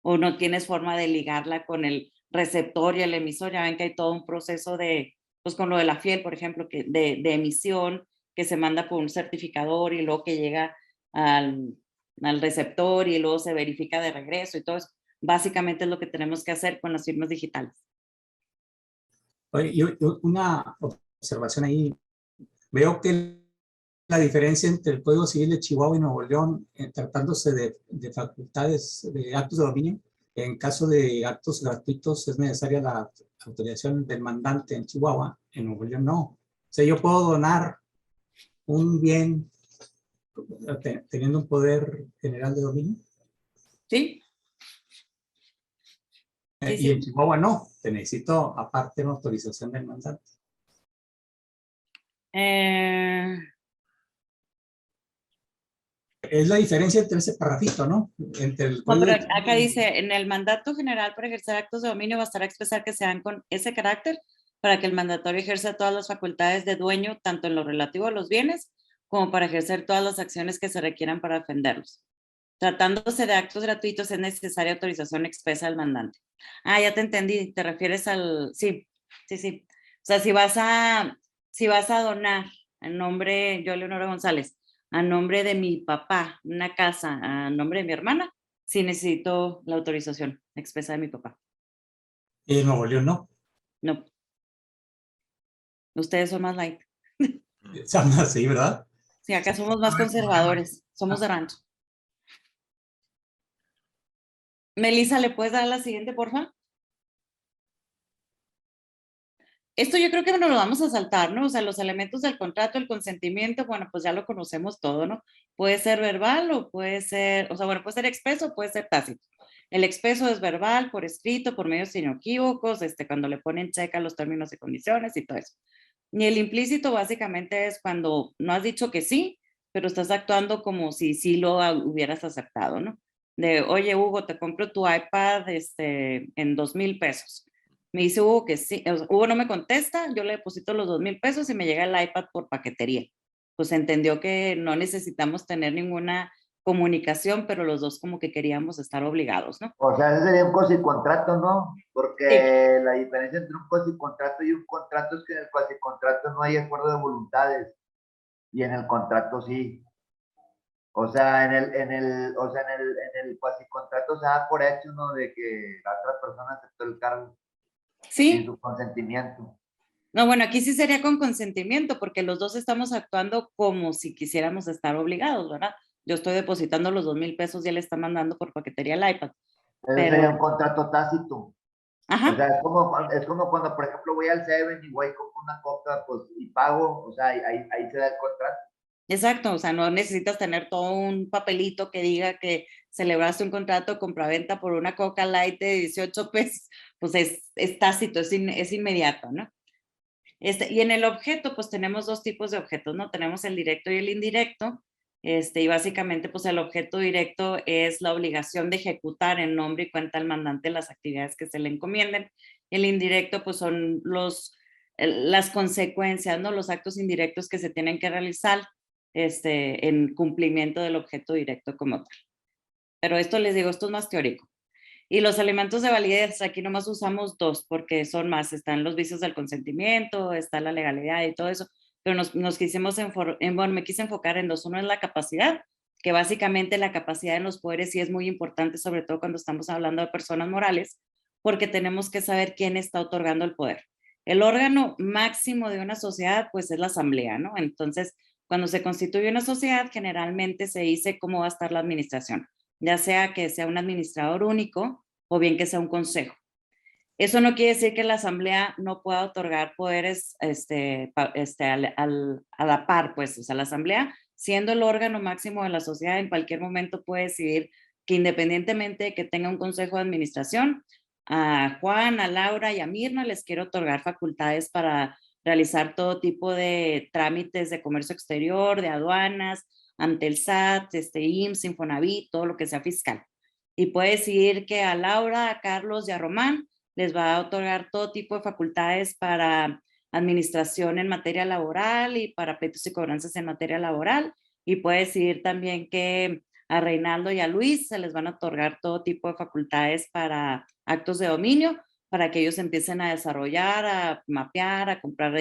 O no tienes forma de ligarla con el receptor y el emisor. Ya ven que hay todo un proceso de, pues con lo de la fiel, por ejemplo, que de emisión, que se manda por un certificador y luego que llega al receptor y luego se verifica de regreso y todo eso. Básicamente es lo que tenemos que hacer con las firmas digitales. Oye, una observación ahí. Veo que la diferencia entre el Código Civil de Chihuahua y Nuevo León, tratándose de facultades de actos de dominio, en caso de actos gratuitos es necesaria la autorización del mandante en Chihuahua, en Nuevo León no. O sea, yo puedo donar un bien teniendo un poder general de dominio. ¿Sí? Sí, Y en Chihuahua no, te necesito aparte una autorización del mandante. Es la diferencia entre ese parrafito, ¿no? Entre el No, pero código. acá dice, en el mandato general para ejercer actos de dominio bastará expresar que sean con ese carácter para que el mandatario ejerza todas las facultades de dueño, tanto en lo relativo a los bienes, como para ejercer todas las acciones que se requieran para defenderlos. Tratándose de actos gratuitos es necesaria autorización expresa del mandante. Ah, ya te entendí, te refieres al, sí. O sea, si vas a donar en nombre, yo Leonora González, a nombre de mi papá, una casa a nombre de mi hermana, sí necesito la autorización expresa de mi papá. Y en Nuevo León no. No. Ustedes son más light. Se llama así, ¿verdad? Sí, acá somos más conservadores. Somos de rancho. Melissa, ¿le puedes dar la siguiente, por favor? Esto yo creo que nos lo vamos a saltar, ¿no? O sea, los elementos del contrato, el consentimiento, bueno, pues ya lo conocemos todo, ¿no? Puede ser verbal o puede ser, o sea, bueno, puede ser expreso o puede ser tácito. El expreso es verbal, por escrito, por medios inequívocos, cuando le ponen checa los términos y condiciones y todo eso. Y el implícito básicamente es cuando no has dicho que sí, pero estás actuando como si sí lo hubieras aceptado, ¿no? De, oye, Hugo, te compro tu iPad en 2,000 pesos. Me dice Hugo que sí, o sea, Hugo no me contesta, yo le deposito los 2,000 pesos y me llega el iPad por paquetería. Pues entendió que no necesitamos tener ninguna comunicación, pero los dos como que queríamos estar obligados, ¿no? O sea, ese sería un cuasicontrato, ¿no? Porque la diferencia entre un cuasicontrato y un contrato es que en el cuasicontrato no hay acuerdo de voluntades y en el contrato sí. O sea, en el cuasicontrato se da por hecho, ¿no? De que la otra persona aceptó el cargo sin Sí. su consentimiento. No, bueno, aquí sí sería con consentimiento, porque los dos estamos actuando como si quisiéramos estar obligados, ¿verdad? Yo estoy depositando los 2,000 pesos y él está mandando por paquetería el iPad. Ese sería un contrato tácito. Ajá. O sea, es como cuando, por ejemplo, voy al 7 y voy y compro una coca, pues, y pago, o sea, ahí se da el contrato. Exacto, o sea, no necesitas tener todo un papelito que diga que celebraste un contrato de compraventa por una Coca Light de 18 pesos pues es tácito, es inmediato, ¿no? Y en el objeto, pues tenemos dos tipos de objetos, ¿no? Tenemos el directo y el indirecto. Y básicamente, pues el objeto directo es la obligación de ejecutar en nombre y cuenta del mandante las actividades que se le encomienden. El indirecto, pues son las consecuencias, ¿no? Los actos indirectos que se tienen que realizar en cumplimiento del objeto directo como tal. Pero esto les digo, esto es más teórico. Y los elementos de validez, aquí nomás usamos dos, porque son más, están los vicios del consentimiento, está la legalidad y todo eso, pero me quise enfocar en dos. Uno es la capacidad, que básicamente la capacidad en los poderes sí es muy importante, sobre todo cuando estamos hablando de personas morales, porque tenemos que saber quién está otorgando el poder. El órgano máximo de una sociedad, pues es la asamblea, ¿no? Entonces, cuando se constituye una sociedad, generalmente se dice cómo va a estar la administración, ya sea que sea un administrador único o bien que sea un consejo. Eso no quiere decir que la asamblea no pueda otorgar poderes a la par, pues, o sea, la asamblea, siendo el órgano máximo de la sociedad, en cualquier momento puede decidir que independientemente de que tenga un consejo de administración, a Juan, a Laura y a Mirna les quiero otorgar facultades para realizar todo tipo de trámites de comercio exterior, de aduanas, ante el SAT, IMSS, Infonavit, todo lo que sea fiscal. Y puede decidir que a Laura, a Carlos y a Román les va a otorgar todo tipo de facultades para administración en materia laboral y para pleitos y cobranzas en materia laboral. Y puede decidir también que a Reinaldo y a Luis se les van a otorgar todo tipo de facultades para actos de dominio, para que ellos empiecen a desarrollar, a mapear, a comprar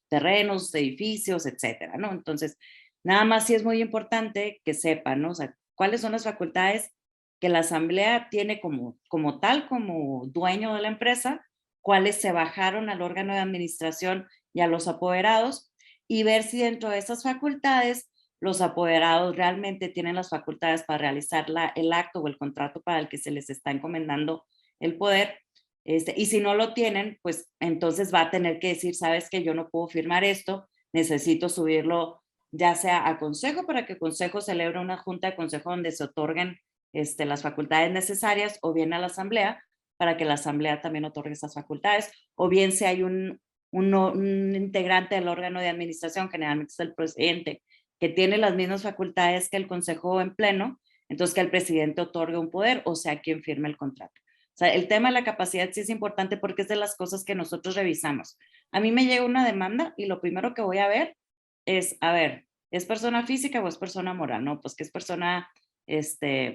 terrenos, edificios, etcétera, ¿no? Entonces, nada más sí es muy importante que sepan, ¿no? O sea, cuáles son las facultades que la asamblea tiene como tal, como dueño de la empresa, cuáles se bajaron al órgano de administración y a los apoderados, y ver si dentro de esas facultades los apoderados realmente tienen las facultades para realizar el acto o el contrato para el que se les está encomendando el poder. Y si no lo tienen, pues entonces va a tener que decir, sabes que yo no puedo firmar esto, necesito subirlo ya sea a consejo para que el consejo celebre una junta de consejo donde se otorguen las facultades necesarias, o bien a la asamblea para que la asamblea también otorgue esas facultades, o bien si hay un integrante del órgano de administración, generalmente es el presidente, que tiene las mismas facultades que el consejo en pleno, entonces que el presidente otorgue un poder, o sea, quien firme el contrato. O sea, el tema de la capacidad sí es importante porque es de las cosas que nosotros revisamos. A mí me llega una demanda y lo primero que voy a ver es, a ver, ¿es persona física o es persona moral? No, pues que es persona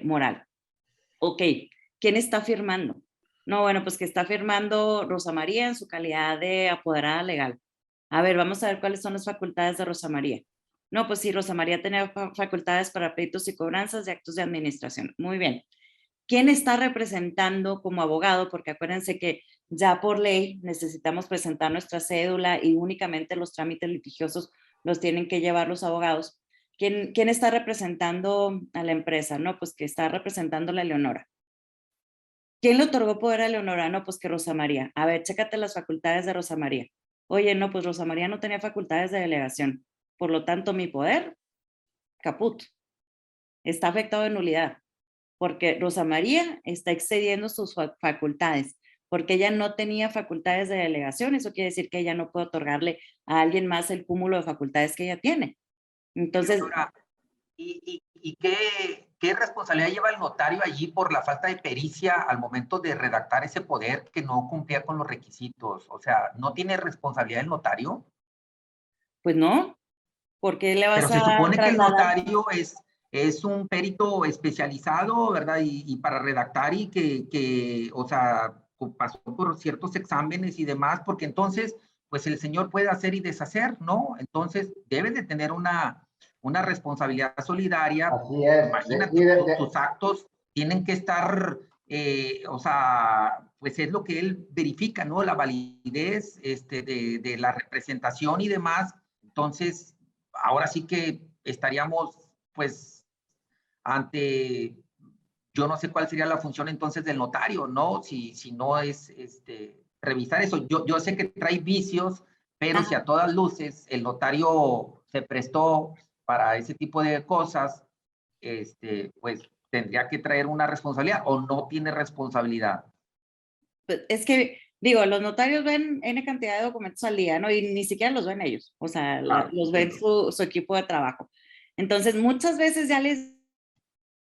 moral. Ok, ¿quién está firmando? No, bueno, pues que está firmando Rosa María en su calidad de apoderada legal. A ver, vamos a ver cuáles son las facultades de Rosa María. No, pues sí, Rosa María tenía facultades para pleitos y cobranzas de actos de administración. Muy bien. ¿Quién está representando como abogado? Porque acuérdense que ya por ley necesitamos presentar nuestra cédula y únicamente los trámites litigiosos los tienen que llevar los abogados. ¿Quién está representando a la empresa? No, pues que está representando a la Leonora. ¿Quién le otorgó poder a Leonora? No, pues que Rosa María. A ver, chécate las facultades de Rosa María. Oye, no, pues Rosa María no tenía facultades de delegación. Por lo tanto, mi poder, caput. Está afectado de nulidad. Porque Rosa María está excediendo sus facultades. Porque ella no tenía facultades de delegación. Eso quiere decir que ella no puede otorgarle a alguien más el cúmulo de facultades que ella tiene. Entonces, Leonora, ¿y qué responsabilidad lleva el notario allí por la falta de pericia al momento de redactar ese poder que no cumplía con los requisitos? O sea, ¿no tiene responsabilidad el notario? pues no, ¿por qué le vas Pero se a supone que el trasladar? notario es un perito especializado, ¿verdad? Y para redactar y o sea, pasó por ciertos exámenes y demás, porque entonces, pues el señor puede hacer y deshacer, ¿no? Entonces, debe de tener una responsabilidad solidaria. Así es. Imagínate, sus actos tienen que estar, o sea, pues es lo que él verifica, ¿no? La validez de la representación y demás. Entonces, ahora sí que estaríamos, pues, ante, yo no sé cuál sería la función entonces del notario, ¿no? Si no es, revisar eso. Yo sé que trae vicios, pero si a todas luces el notario se prestó para ese tipo de cosas, pues tendría que traer una responsabilidad o no tiene responsabilidad. Pues, es que, digo, los notarios ven N cantidad de documentos al día, ¿no? Y ni siquiera los ven ellos, o sea, los ven su equipo de trabajo. Entonces, muchas veces ya les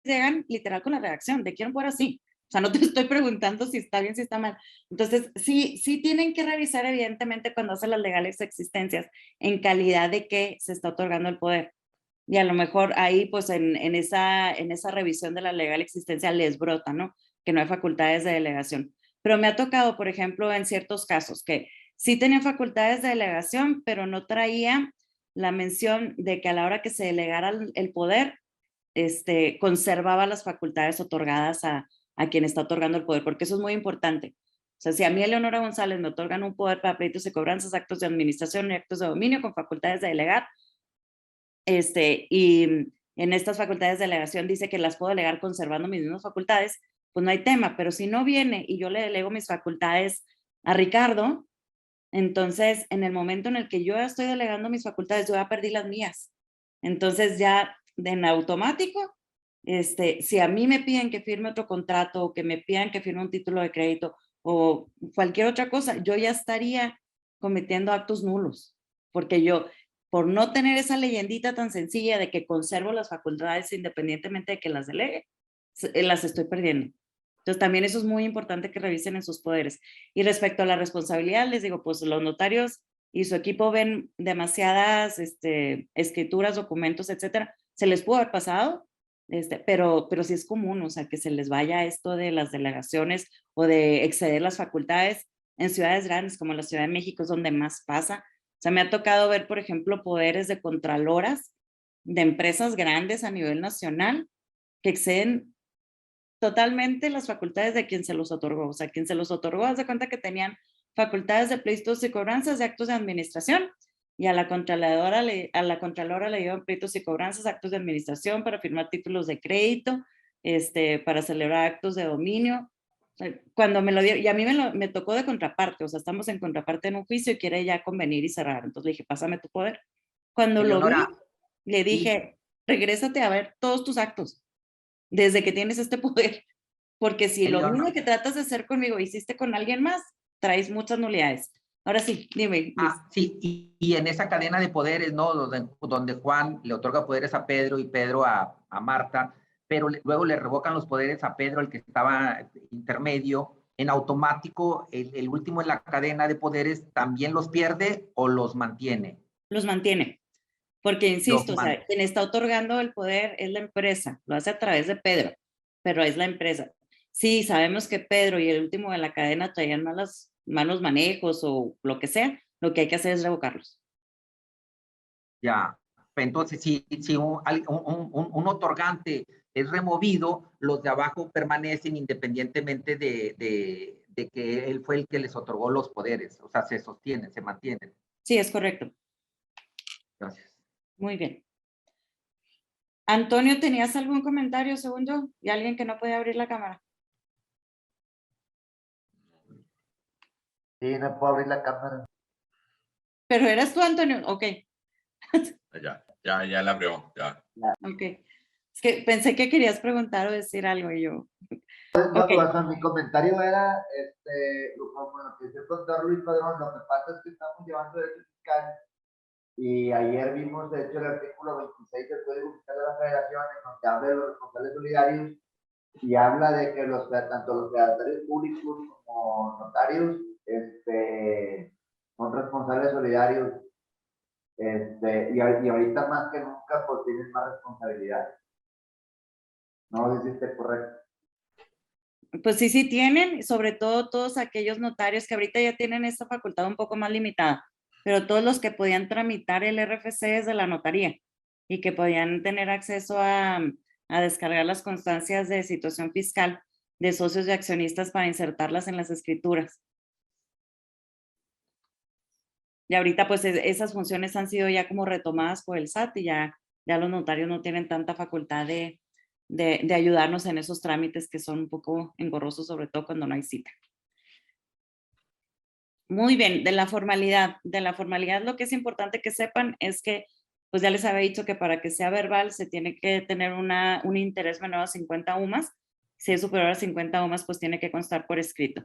llegan literal con la redacción de quiero poner así. O sea, no te estoy preguntando si está bien, si está mal. Entonces, sí tienen que revisar evidentemente cuando hacen las legales existencias en calidad de que se está otorgando el poder. Y a lo mejor ahí, pues en esa revisión de la legal existencia les brota, ¿no? Que no hay facultades de delegación. Pero me ha tocado, por ejemplo, en ciertos casos que sí tenía facultades de delegación, pero no traía la mención de que a la hora que se delegara el poder, conservaba las facultades otorgadas a quien está otorgando el poder, porque eso es muy importante. O sea, si a mí, Eleonora González, me otorgan un poder para pleitos y cobranzas, actos de administración y actos de dominio con facultades de delegar, y en estas facultades de delegación dice que las puedo delegar conservando mis mismas facultades, pues no hay tema, pero si no viene y yo le delego mis facultades a Ricardo, entonces en el momento en el que yo estoy delegando mis facultades, yo ya perdí las mías. Entonces ya en automático, si a mí me piden que firme otro contrato o que me pidan que firme un título de crédito o cualquier otra cosa, yo ya estaría cometiendo actos nulos, porque yo, por no tener esa leyendita tan sencilla de que conservo las facultades independientemente de que las delegue, las estoy perdiendo. Entonces también eso es muy importante que revisen en sus poderes. Y respecto a la responsabilidad, les digo, pues los notarios y su equipo ven demasiadas escrituras, documentos, etcétera. Se les pudo haber pasado, pero sí es común, o sea, que se les vaya esto de las delegaciones o de exceder las facultades. En ciudades grandes como la Ciudad de México es donde más pasa. O sea, me ha tocado ver, por ejemplo, poderes de contraloras de empresas grandes a nivel nacional que exceden totalmente las facultades de quien se los otorgó. O sea, quien se los otorgó, haz de cuenta que tenían facultades de pleitos y cobranzas de actos de administración, y a la Contralora le dieron pleitos y cobranzas, actos de administración para firmar títulos de crédito, para celebrar actos de dominio. Cuando me lo dio, y a mí me tocó de contraparte, o sea, estamos en contraparte en un juicio y quiere ya convenir y cerrar. Entonces le dije, pásame tu poder. Cuando Eleonora, lo vi, le dije, regrésate a ver todos tus actos, desde que tienes este poder. Porque si lo mismo que tratas de hacer conmigo hiciste con alguien más, traes muchas nulidades. Ahora sí, dime. Sí, y en esa cadena de poderes, ¿no? Donde Juan le otorga poderes a Pedro y Pedro a Marta, pero luego le revocan los poderes a Pedro, el que estaba intermedio, en automático, el último en la cadena de poderes, ¿también los pierde o los mantiene? Los mantiene. Porque, insisto, o sea, quien está otorgando el poder es la empresa, lo hace a través de Pedro, pero es la empresa. Sí, sabemos que Pedro y el último de la cadena traían malos manejos o lo que sea, lo que hay que hacer es revocarlos. Ya, entonces si un otorgante es removido, los de abajo permanecen independientemente de que él fue el que les otorgó los poderes, o sea, se sostienen, se mantienen. Sí, es correcto. Gracias. Muy bien. Antonio, ¿tenías algún comentario según yo? ¿Y alguien que no puede abrir la cámara? Sí, no puedo abrir la cámara. Pero eras tú, Antonio. Ok. Ya la abrió, ya. Ok. Es que pensé que querías preguntar o decir algo y yo. No, Okay. o sea, mi comentario era, como lo que dice el doctor Luis Padrón, lo que pasa es que estamos llevando derecho fiscal y ayer vimos, de hecho, el artículo 26 del Código Fiscal de la Federación, en donde habla de los responsables solidarios y habla de que tanto los fedatarios públicos como notarios son responsables solidarios, y ahorita más que nunca pues tienen más responsabilidad. No sé si esté correcto. Pues sí tienen, sobre todo todos aquellos notarios que ahorita ya tienen esta facultad un poco más limitada, pero todos los que podían tramitar el RFC desde la notaría y que podían tener acceso a descargar las constancias de situación fiscal de socios y accionistas para insertarlas en las escrituras. Y ahorita pues esas funciones han sido ya como retomadas por el SAT y ya los notarios no tienen tanta facultad de ayudarnos en esos trámites que son un poco engorrosos, sobre todo cuando no hay cita. Muy bien, de la formalidad lo que es importante que sepan es que, pues ya les había dicho que para que sea verbal se tiene que tener un interés menor a 50 UMAS. Si es superior a 50 UMAS, pues tiene que constar por escrito.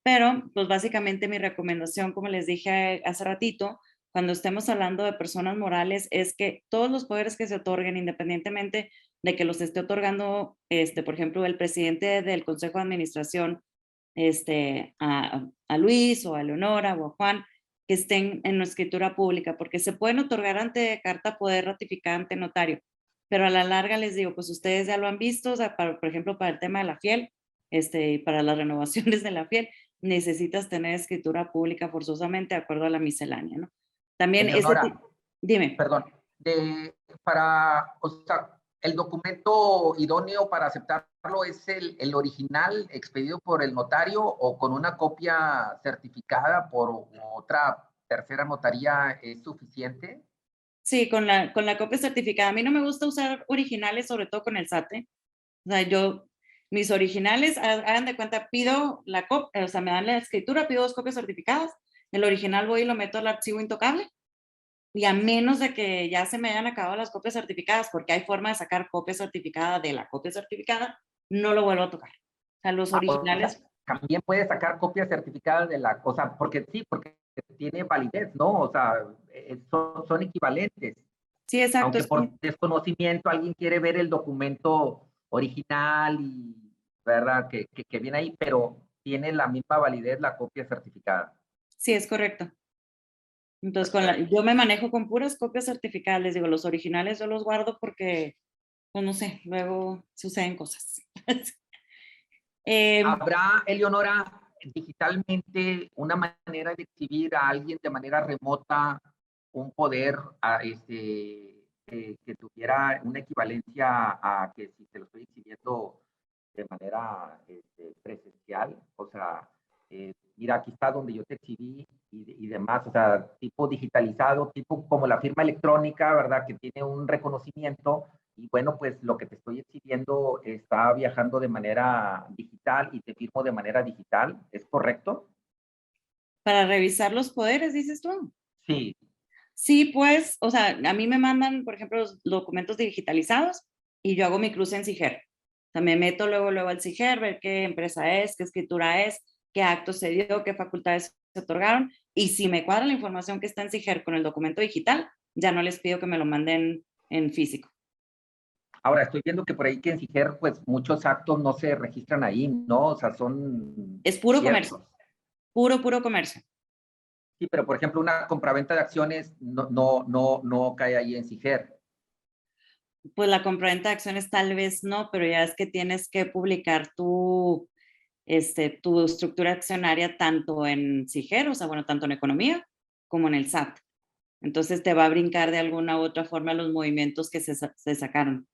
Pero, pues básicamente mi recomendación, como les dije hace ratito, cuando estemos hablando de personas morales, es que todos los poderes que se otorguen, independientemente de que los esté otorgando, por ejemplo, el presidente del Consejo de Administración, a Luis o a Leonora o a Juan, que estén en la escritura pública, porque se pueden otorgar ante carta poder ratificada ante notario, pero a la larga les digo, pues ustedes ya lo han visto, o sea, por ejemplo, para el tema de la fiel, y para las renovaciones de la fiel, necesitas tener escritura pública forzosamente de acuerdo a la miscelánea, ¿no? También Eleonora, dime. perdón, o sea, el documento idóneo para aceptarlo es el original expedido por el notario o con una copia certificada por otra tercera notaría es suficiente. Sí, con la copia certificada. A mí no me gusta usar originales, sobre todo con el SAT. O sea, mis originales, hagan de cuenta, pido la copia, o sea, me dan la escritura, pido 2 copias certificadas, el original voy y lo meto al archivo intocable, y a menos de que ya se me hayan acabado las copias certificadas, porque hay forma de sacar copia certificada de la copia certificada, no lo vuelvo a tocar. O sea, los originales... O sea, también puedes sacar copias certificadas de la cosa, porque sí, porque tiene validez, ¿no? O sea, son equivalentes. Sí, exacto. Aunque por desconocimiento alguien quiere ver el documento original y, ¿verdad? Que viene ahí, pero tiene la misma validez la copia certificada. Sí, es correcto. Entonces, yo me manejo con puras copias certificadas. Les digo, los originales yo los guardo porque, pues no sé, luego suceden cosas. ¿Habrá, Eleonora, digitalmente una manera de exhibir a alguien de manera remota un poder que tuviera una equivalencia a que si te lo estoy exhibiendo de manera presencial? O sea, mira, aquí está donde yo te exhibí y demás, o sea, tipo digitalizado, tipo como la firma electrónica, ¿verdad? Que tiene un reconocimiento y bueno, pues lo que te estoy exhibiendo está viajando de manera digital y te firmo de manera digital, ¿es correcto? Para revisar los poderes, dices tú. Sí. Sí, pues, o sea, a mí me mandan, por ejemplo, los documentos digitalizados y yo hago mi cruce en SIGER. O sea, me meto luego al SIGER, ver qué empresa es, qué escritura es, qué acto se dio, qué facultades se otorgaron. Y si me cuadra la información que está en SIGER con el documento digital, ya no les pido que me lo manden en físico. Ahora, estoy viendo que por ahí que en SIGER, pues muchos actos no se registran ahí, ¿no? O sea, son... Es puro ciertos. comercio. Puro comercio. Sí, pero por ejemplo, una compraventa de acciones no cae ahí en SIGER. Pues la compraventa de acciones tal vez no, pero ya es que tienes que publicar tu estructura accionaria tanto en SIGER, o sea, bueno, tanto en economía como en el SAT. Entonces te va a brincar de alguna u otra forma los movimientos que se sacaron.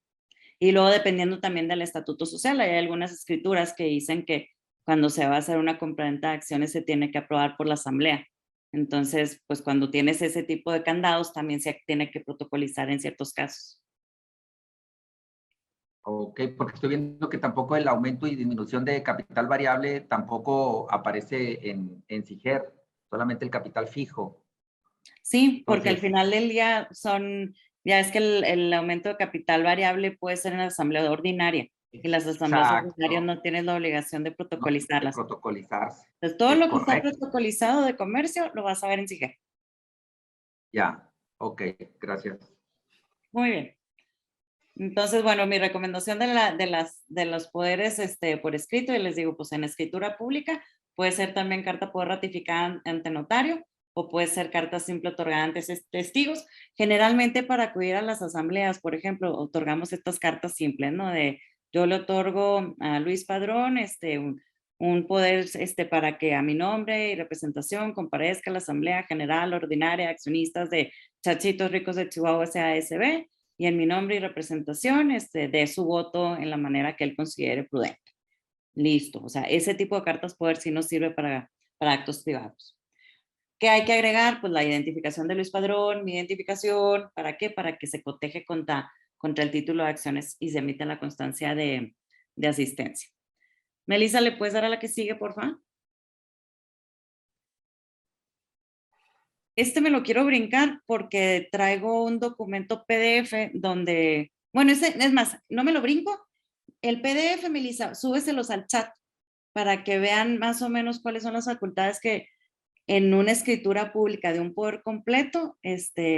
Y luego dependiendo también del estatuto social, hay algunas escrituras que dicen que cuando se va a hacer una compraventa de acciones se tiene que aprobar por la asamblea. Entonces, pues cuando tienes ese tipo de candados también se tiene que protocolizar en ciertos casos. Ok, porque estoy viendo que tampoco el aumento y disminución de capital variable tampoco aparece en SIGER, solamente el capital fijo. Sí, porque al Entonces, final del día ya es que el aumento de capital variable puede ser en la asamblea ordinaria y las asambleas ordinarias exacto, no tienen la obligación de no tiene que protocolizarlas. protocolizarse. Entonces, todo Es lo que está correcto. protocolizado de comercio lo vas a ver en SIGER. Ya, ok, gracias. Muy bien. Entonces, bueno, mi recomendación de los poderes por escrito, y les digo, pues en escritura pública, puede ser también carta poder ratificada ante notario, o puede ser carta simple otorgada ante testigos. Generalmente para acudir a las asambleas, por ejemplo, otorgamos estas cartas simples, ¿no? De yo le otorgo a Luis Padrón un poder para que a mi nombre y representación comparezca a la asamblea general ordinaria de accionistas de Chachitos Ricos de Chihuahua S.A.S.B., y en mi nombre y representación dé su voto en la manera que él considere prudente. Listo, o sea, ese tipo de cartas poder sí nos sirve para actos privados. ¿Qué hay que agregar? Pues la identificación de Luis Padrón, mi identificación, ¿para qué? Para que se coteje contra el título de acciones y se emita la constancia de asistencia. Melissa, ¿le puedes dar a la que sigue, por favor? Me lo quiero brincar porque traigo un documento PDF donde, bueno, es más, no me lo brinco. El PDF, Melissa, súbeselos al chat para que vean más o menos cuáles son las facultades que en una escritura pública de un poder completo,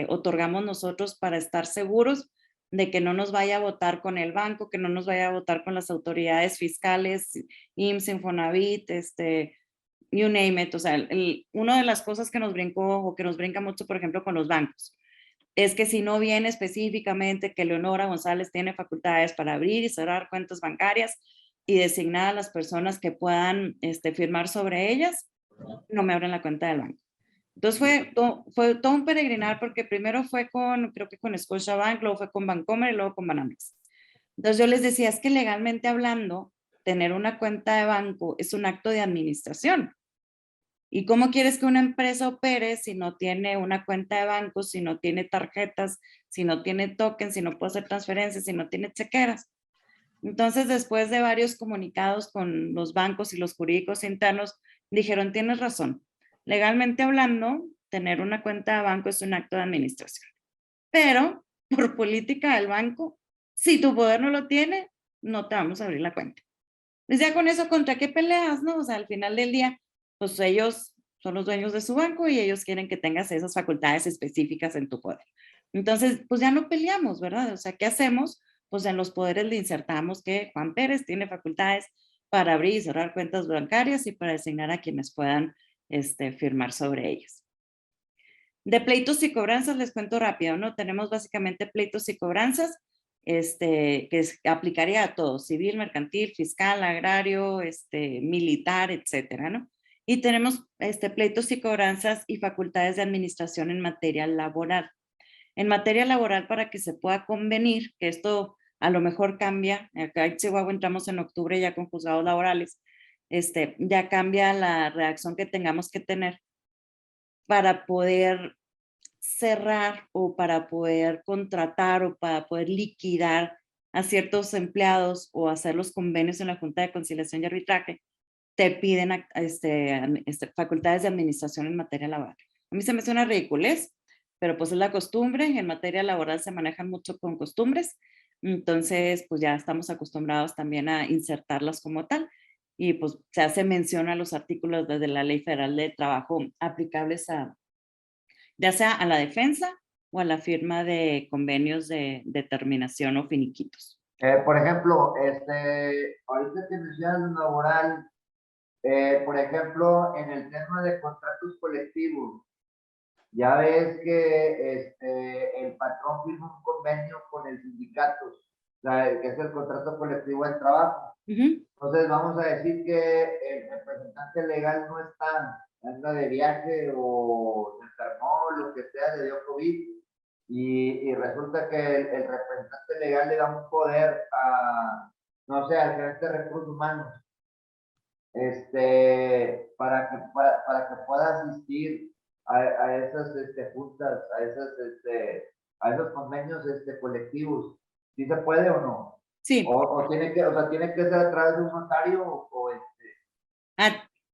otorgamos nosotros para estar seguros de que no nos vaya a votar con el banco, que no nos vaya a votar con las autoridades fiscales, IMSS, Infonavit, you name it. O sea, una de las cosas que nos brincó o que nos brinca mucho, por ejemplo, con los bancos, es que si no viene específicamente que Leonora González tiene facultades para abrir y cerrar cuentas bancarias y designar a las personas que puedan firmar sobre ellas, no me abren la cuenta del banco. Entonces fue todo un peregrinar porque primero fue creo que con Scotiabank, luego fue con Bancomer y luego con Banamex. Entonces yo les decía, es que legalmente hablando, tener una cuenta de banco es un acto de administración. ¿Y cómo quieres que una empresa opere si no tiene una cuenta de banco, si no tiene tarjetas, si no tiene tokens, si no puede hacer transferencias, si no tiene chequeras? Entonces, después de varios comunicados con los bancos y los jurídicos internos, dijeron, tienes razón. Legalmente hablando, tener una cuenta de banco es un acto de administración. Pero, por política del banco, si tu poder no lo tiene, no te vamos a abrir la cuenta. Pues ya con eso, ¿contra qué peleas, no? O sea, al final del día, pues ellos son los dueños de su banco y ellos quieren que tengas esas facultades específicas en tu poder. Entonces, pues ya no peleamos, ¿verdad? O sea, ¿qué hacemos? Pues en los poderes le insertamos que Juan Pérez tiene facultades para abrir y cerrar cuentas bancarias y para designar a quienes puedan firmar sobre ellas. De pleitos y cobranzas les cuento rápido, ¿no? Tenemos básicamente pleitos y cobranzas, que aplicaría a todo, civil, mercantil, fiscal, agrario, militar, etcétera, ¿no? Y tenemos pleitos y cobranzas y facultades de administración en materia laboral. En materia laboral, para que se pueda convenir, que esto a lo mejor cambia, acá en Chihuahua entramos en octubre ya con juzgados laborales, ya cambia la redacción que tengamos que tener para poder cerrar o para poder contratar o para poder liquidar a ciertos empleados o hacer los convenios en la Junta de Conciliación y Arbitraje, te piden facultades de administración en materia laboral. A mí se me hace una ridiculez, pero pues es la costumbre, en materia laboral se manejan mucho con costumbres, entonces pues ya estamos acostumbrados también a insertarlas como tal, y pues se hace mención a los artículos desde la Ley Federal de Trabajo aplicables a, ya sea a la defensa o a la firma de convenios de determinación o finiquitos. Por ejemplo, ahorita que mencionas lo laboral, por ejemplo, en el tema de contratos colectivos, ya ves que el patrón firma un convenio con el sindicato, o sea, que es el contrato colectivo del trabajo. Entonces vamos a decir que el representante legal no está, anda de viaje o se enfermó, lo que sea, le dio COVID, y resulta que el representante legal le da un poder a, no sé, al gerente de recursos humanos, para que pueda asistir a esas juntas, a esos convenios colectivos. ¿Sí se puede o no? Sí. O tiene que ser a través de un notario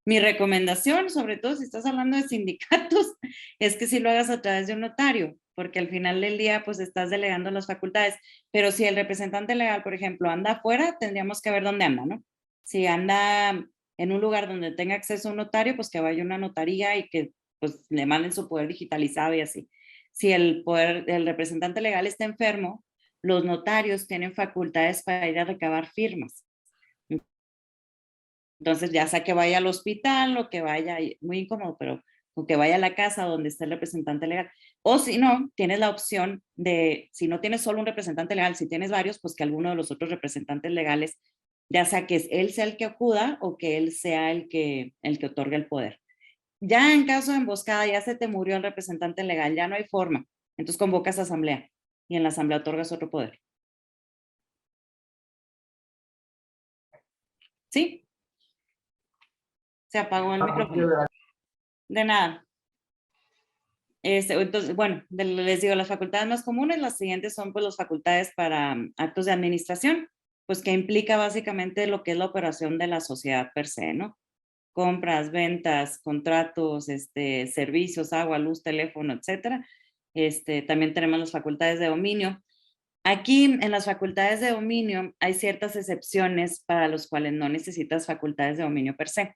Mi recomendación, sobre todo si estás hablando de sindicatos, es que si lo hagas a través de un notario, porque al final del día pues estás delegando las facultades, pero si el representante legal, por ejemplo, anda afuera, tendríamos que ver dónde anda, ¿no? Si anda en un lugar donde tenga acceso a un notario, pues que vaya a una notaría y que pues le manden su poder digitalizado y así. Si el representante legal está enfermo, los notarios tienen facultades para ir a recabar firmas. Entonces, ya sea que vaya al hospital o que vaya, muy incómodo, pero o que vaya a la casa donde esté el representante legal. O si no, tienes la opción de, si no tienes solo un representante legal, si tienes varios, pues que alguno de los otros representantes legales, ya sea que él sea el que acuda o que él sea el que otorgue el poder. Ya en caso de emboscada, ya se te murió el representante legal, ya no hay forma. Entonces convocas a asamblea y en la asamblea otorgas otro poder. ¿Sí? Se apagó el micrófono. De nada. Entonces, bueno, les digo, las facultades más comunes, las siguientes son pues las facultades para actos de administración, pues que implica básicamente lo que es la operación de la sociedad per se, ¿no? Compras, ventas, contratos, servicios, agua, luz, teléfono, etcétera. También tenemos las facultades de dominio, Aquí en las facultades de dominio hay ciertas excepciones para los cuales no necesitas facultades de dominio per se.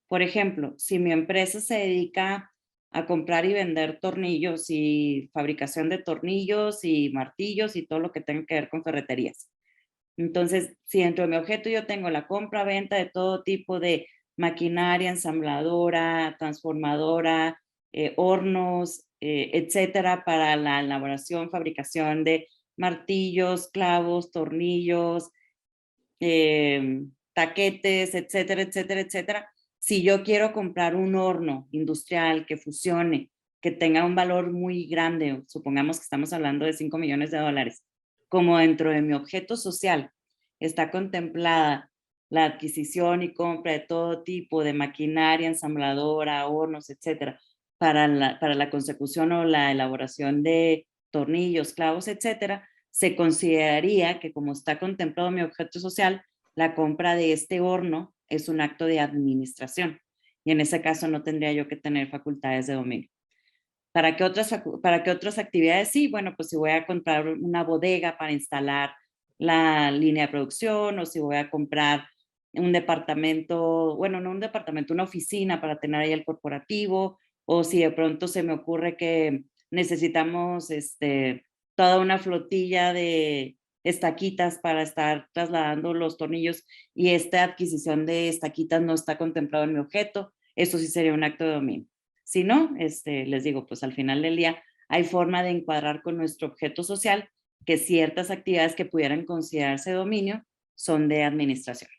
Por ejemplo, si mi empresa se dedica a comprar y vender tornillos y fabricación de tornillos y martillos y todo lo que tenga que ver con ferreterías. Entonces, si dentro de mi objeto yo tengo la compra-venta de todo tipo de maquinaria, ensambladora, transformadora, hornos, etcétera, para la elaboración, fabricación de martillos, clavos, tornillos, taquetes, etcétera, etcétera, etcétera. Si yo quiero comprar un horno industrial que fusione, que tenga un valor muy grande, supongamos que estamos hablando de 5 millones de dólares, como dentro de mi objeto social está contemplada la adquisición y compra de todo tipo de maquinaria, ensambladora, hornos, etcétera, para la consecución o la elaboración de tornillos, clavos, etcétera, se consideraría que como está contemplado mi objeto social, la compra de este horno es un acto de administración. Y en ese caso no tendría yo que tener facultades de dominio. ¿Para qué otras actividades? Sí, bueno, pues si voy a comprar una bodega para instalar la línea de producción, o si voy a comprar un departamento, bueno, no un departamento, una oficina para tener ahí el corporativo, o si de pronto se me ocurre que necesitamos toda una flotilla de estaquitas para estar trasladando los tornillos y esta adquisición de estaquitas no está contemplado en mi objeto, eso sí sería un acto de dominio. Si no, les digo, pues al final del día hay forma de encuadrar con nuestro objeto social que ciertas actividades que pudieran considerarse dominio son de administración.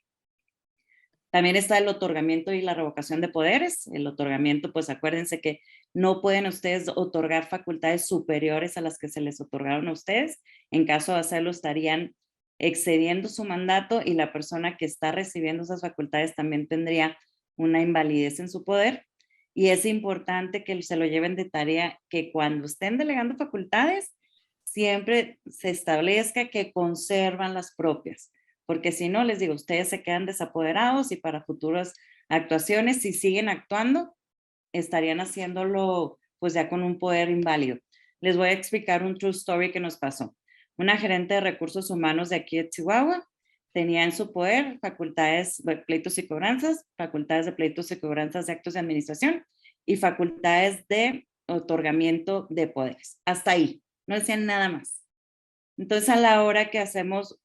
También está el otorgamiento y la revocación de poderes. El otorgamiento, pues acuérdense que no pueden ustedes otorgar facultades superiores a las que se les otorgaron a ustedes. En caso de hacerlo, estarían excediendo su mandato y la persona que está recibiendo esas facultades también tendría una invalidez en su poder. Y es importante que se lo lleven de tarea que cuando estén delegando facultades, siempre se establezca que conservan las propias. Porque si no, les digo, ustedes se quedan desapoderados y para futuras actuaciones, si siguen actuando, estarían haciéndolo pues ya con un poder inválido. Les voy a explicar un true story que nos pasó. Una gerente de recursos humanos de aquí de Chihuahua tenía en su poder facultades de pleitos y cobranzas, facultades de pleitos y cobranzas de actos de administración y facultades de otorgamiento de poderes. Hasta ahí, no decían nada más. Entonces, a la hora que hacemos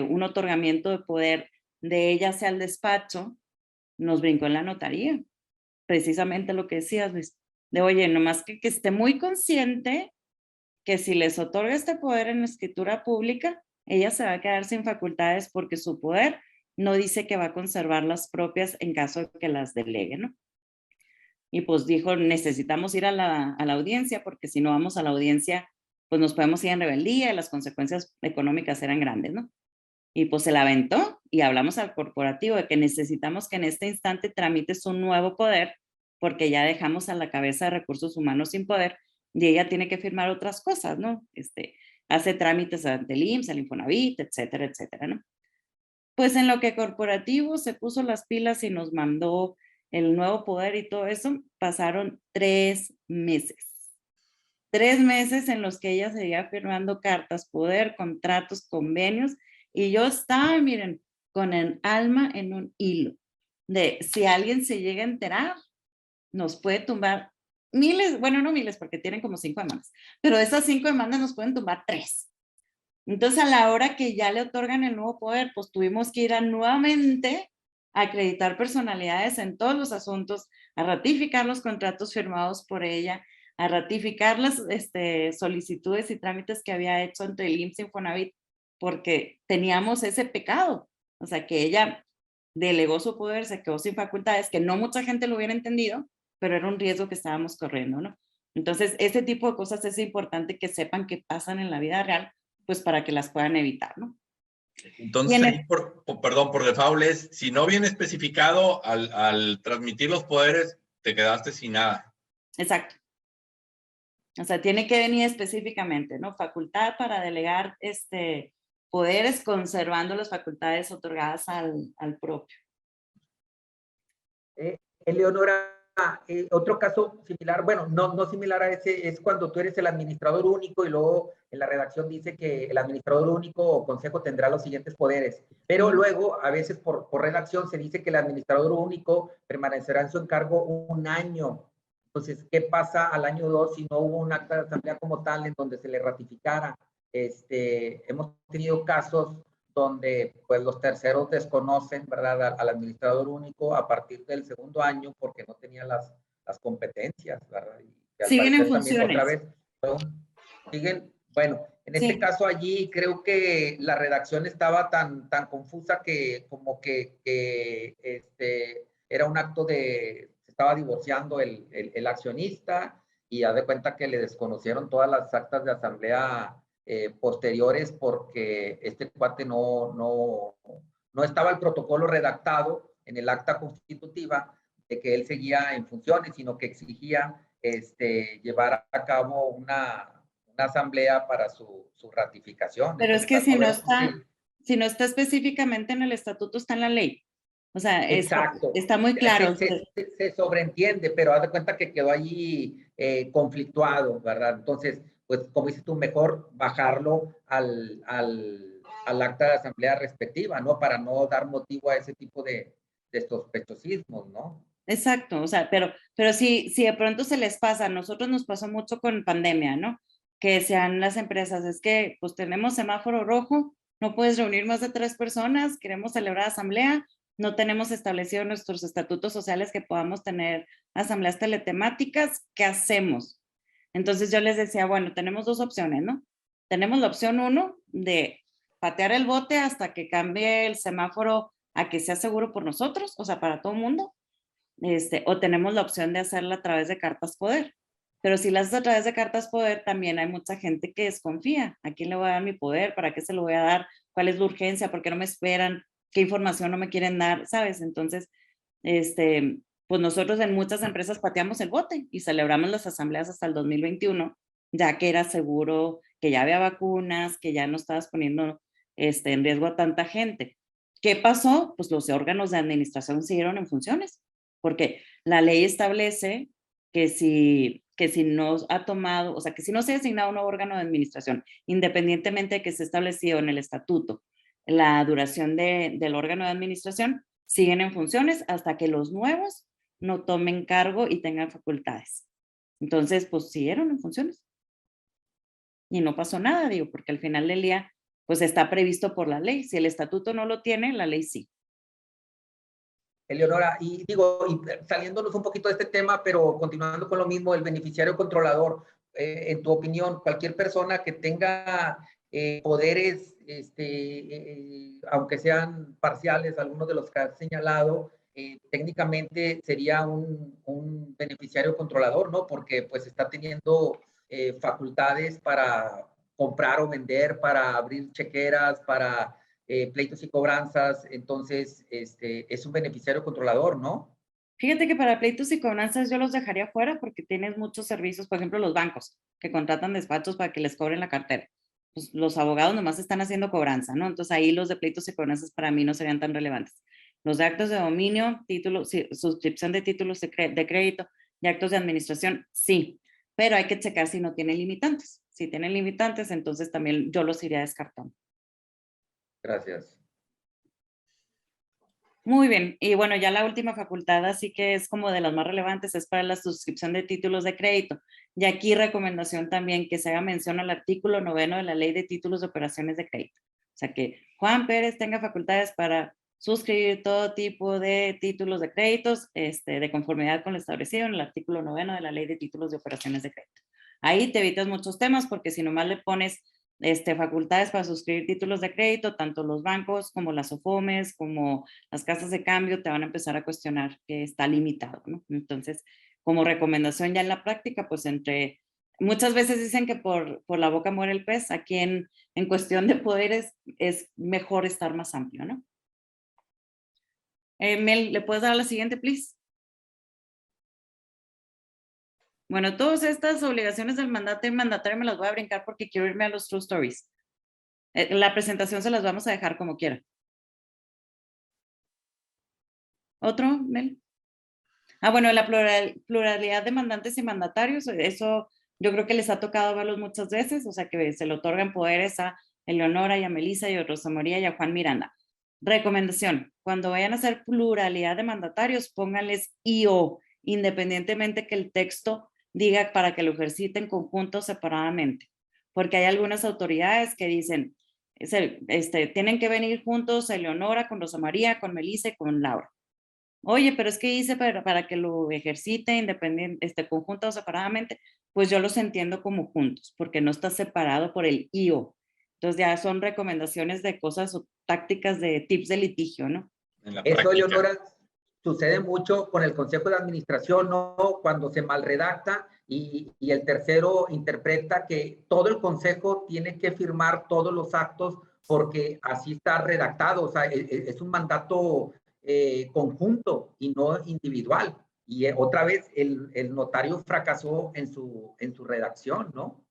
un otorgamiento de poder de ella hacia el despacho, nos brincó en la notaría. Precisamente lo que decías, Luis, de oye, nomás que esté muy consciente que si les otorga este poder en escritura pública, ella se va a quedar sin facultades porque su poder no dice que va a conservar las propias en caso de que las delegue, ¿no? Y pues dijo, necesitamos ir a la audiencia porque si no vamos a la audiencia, pues nos podemos ir en rebeldía y las consecuencias económicas eran grandes, ¿no? Y pues se la aventó y hablamos al corporativo de que necesitamos que en este instante tramites un nuevo poder porque ya dejamos a la cabeza de recursos humanos sin poder y ella tiene que firmar otras cosas, ¿no? Hace trámites ante el IMSS, el Infonavit, etcétera, etcétera, ¿no? Pues en lo que corporativo se puso las pilas y nos mandó el nuevo poder y todo eso, pasaron 3 meses. 3 meses en los que ella seguía firmando cartas, poder, contratos, convenios, y yo estaba, miren, con el alma en un hilo, de si alguien se llega a enterar, nos puede tumbar miles, bueno, no miles, porque tienen como 5 demandas, pero de esas 5 demandas nos pueden tumbar 3. Entonces, a la hora que ya le otorgan el nuevo poder, pues tuvimos que ir nuevamente a acreditar personalidades en todos los asuntos, a ratificar los contratos firmados por ella, a ratificar las solicitudes y trámites que había hecho ante el IMSS Infonavit, porque teníamos ese pecado, o sea, que ella delegó su poder, se quedó sin facultades, que no mucha gente lo hubiera entendido, pero era un riesgo que estábamos corriendo, ¿no? Entonces, ese tipo de cosas es importante que sepan que pasan en la vida real, pues para que las puedan evitar, ¿no? Entonces, ahí perdón, por default es, si no viene especificado al transmitir los poderes, te quedaste sin nada. Exacto. O sea, tiene que venir específicamente, ¿no? Facultad para delegar poderes conservando las facultades otorgadas al propio. Eleonora, otro caso similar, bueno, no similar a ese, es cuando tú eres el administrador único y luego en la redacción dice que el administrador único o consejo tendrá los siguientes poderes, pero luego a veces por redacción se dice que el administrador único permanecerá en su encargo un año. Entonces, ¿qué pasa al año 2 si no hubo un acta de asamblea como tal en donde se le ratificara? Hemos tenido casos donde pues los terceros desconocen, ¿verdad?, al administrador único a partir del segundo año porque no tenía las competencias, ¿verdad? Y al Siguen en parecer también otra funciones. vez siguen, bueno, en este Sí. caso allí creo que la redacción estaba tan confusa que como que era un acto de, se estaba divorciando el accionista y haz de cuenta que le desconocieron todas las actas de asamblea posteriores porque este cuate no estaba el protocolo redactado en el acta constitutiva de que él seguía en funciones, sino que exigía llevar a cabo una asamblea para su ratificación. Pero es Entonces, que si no obviamente, está específicamente en el estatuto, está en la ley. O sea, exacto. está muy claro. Se sobreentiende, pero haz de cuenta que quedó allí conflictuado, ¿verdad? Entonces, pues, como dices tú, mejor bajarlo al acta de asamblea respectiva, ¿no? Para no dar motivo a ese tipo de sospechosismos, ¿no? Exacto, o sea, pero si de pronto se les pasa, a nosotros nos pasó mucho con pandemia, ¿no? Que sean las empresas, es que pues tenemos semáforo rojo, no puedes reunir más de 3 personas, queremos celebrar asamblea, no tenemos establecido nuestros estatutos sociales que podamos tener asambleas teletemáticas, ¿qué hacemos? Entonces yo les decía, bueno, tenemos 2 opciones, ¿no? Tenemos la opción 1 de patear el bote hasta que cambie el semáforo a que sea seguro por nosotros, o sea, para todo el mundo. O tenemos la opción de hacerla a través de cartas poder. Pero si la haces a través de cartas poder, también hay mucha gente que desconfía. ¿A quién le voy a dar mi poder? ¿Para qué se lo voy a dar? ¿Cuál es la urgencia? ¿Por qué no me esperan? ¿Qué información no me quieren dar? ¿Sabes? Entonces, pues nosotros en muchas empresas pateamos el bote y celebramos las asambleas hasta el 2021, ya que era seguro, que ya había vacunas, que ya no estabas poniendo en riesgo a tanta gente. ¿Qué pasó? Pues los órganos de administración siguieron en funciones, porque la ley establece que si no ha tomado, o sea, que si no se ha asignado un nuevo órgano de administración, independientemente de que esté establecido en el estatuto la duración del órgano de administración, siguen en funciones hasta que los nuevos no tomen cargo y tengan facultades. Entonces, pues siguieron en funciones. Y no pasó nada, digo, porque al final del día, pues está previsto por la ley. Si el estatuto no lo tiene, la ley sí. Eleonora, y digo, y saliéndonos un poquito de este tema, pero continuando con lo mismo, el beneficiario controlador, en tu opinión, cualquier persona que tenga poderes, aunque sean parciales, algunos de los que has señalado, técnicamente sería un beneficiario controlador, ¿no? Porque pues está teniendo facultades para comprar o vender, para abrir chequeras, para pleitos y cobranzas, entonces es un beneficiario controlador, ¿no? Fíjate que para pleitos y cobranzas yo los dejaría fuera porque tienes muchos servicios, por ejemplo, los bancos que contratan despachos para que les cobren la cartera. Pues los abogados nomás están haciendo cobranza, ¿no? Entonces ahí los de pleitos y cobranzas para mí no serían tan relevantes. Los de actos de dominio, títulos, suscripción de títulos de crédito y actos de administración, sí, pero hay que checar si no tienen limitantes. Si tienen limitantes, entonces también yo los iría descartando. Gracias. Muy bien, y bueno, ya la última facultad, así que es como de las más relevantes, es para la suscripción de títulos de crédito. Y aquí recomendación también que se haga mención al artículo 9 de la Ley de Títulos de Operaciones de Crédito. O sea, que Juan Pérez tenga facultades para suscribir todo tipo de títulos de créditos de conformidad con lo establecido en el artículo 9 de la Ley de Títulos de Operaciones de Crédito. Ahí te evitas muchos temas porque si nomás le pones facultades para suscribir títulos de crédito, tanto los bancos como las OFOMES, como las casas de cambio te van a empezar a cuestionar que está limitado, ¿no? Entonces, como recomendación ya en la práctica, pues muchas veces dicen que por la boca muere el pez, aquí en cuestión de poderes es mejor estar más amplio, ¿no? Mel, ¿le puedes dar a la siguiente, please? Bueno, todas estas obligaciones del mandato y mandatario me las voy a brincar porque quiero irme a los true stories. La presentación se las vamos a dejar como quiera. ¿Otro, Mel? Bueno, la pluralidad de mandantes y mandatarios, eso yo creo que les ha tocado verlos muchas veces, o sea, que se le otorgan poderes a Eleonora y a Melissa y a Rosa María y a Juan Miranda. Recomendación, cuando vayan a hacer pluralidad de mandatarios, pónganles IO, independientemente que el texto diga para que lo ejerciten conjuntos separadamente, porque hay algunas autoridades que dicen, tienen que venir juntos Eleonora con Rosa María, con Melissa y con Laura. Oye, pero es que hice para que lo ejercite independiente, conjunto o separadamente, pues yo los entiendo como juntos, porque no está separado por el IO. Entonces ya son recomendaciones de cosas o tácticas de tips de litigio, ¿no? En la Eso, práctica. Eleonora, sucede mucho con el Consejo de Administración, ¿no? Cuando se mal redacta y el tercero interpreta que todo el Consejo tiene que firmar todos los actos porque así está redactado. O sea, es un mandato conjunto y no individual. Y otra vez el notario fracasó en su redacción, ¿no?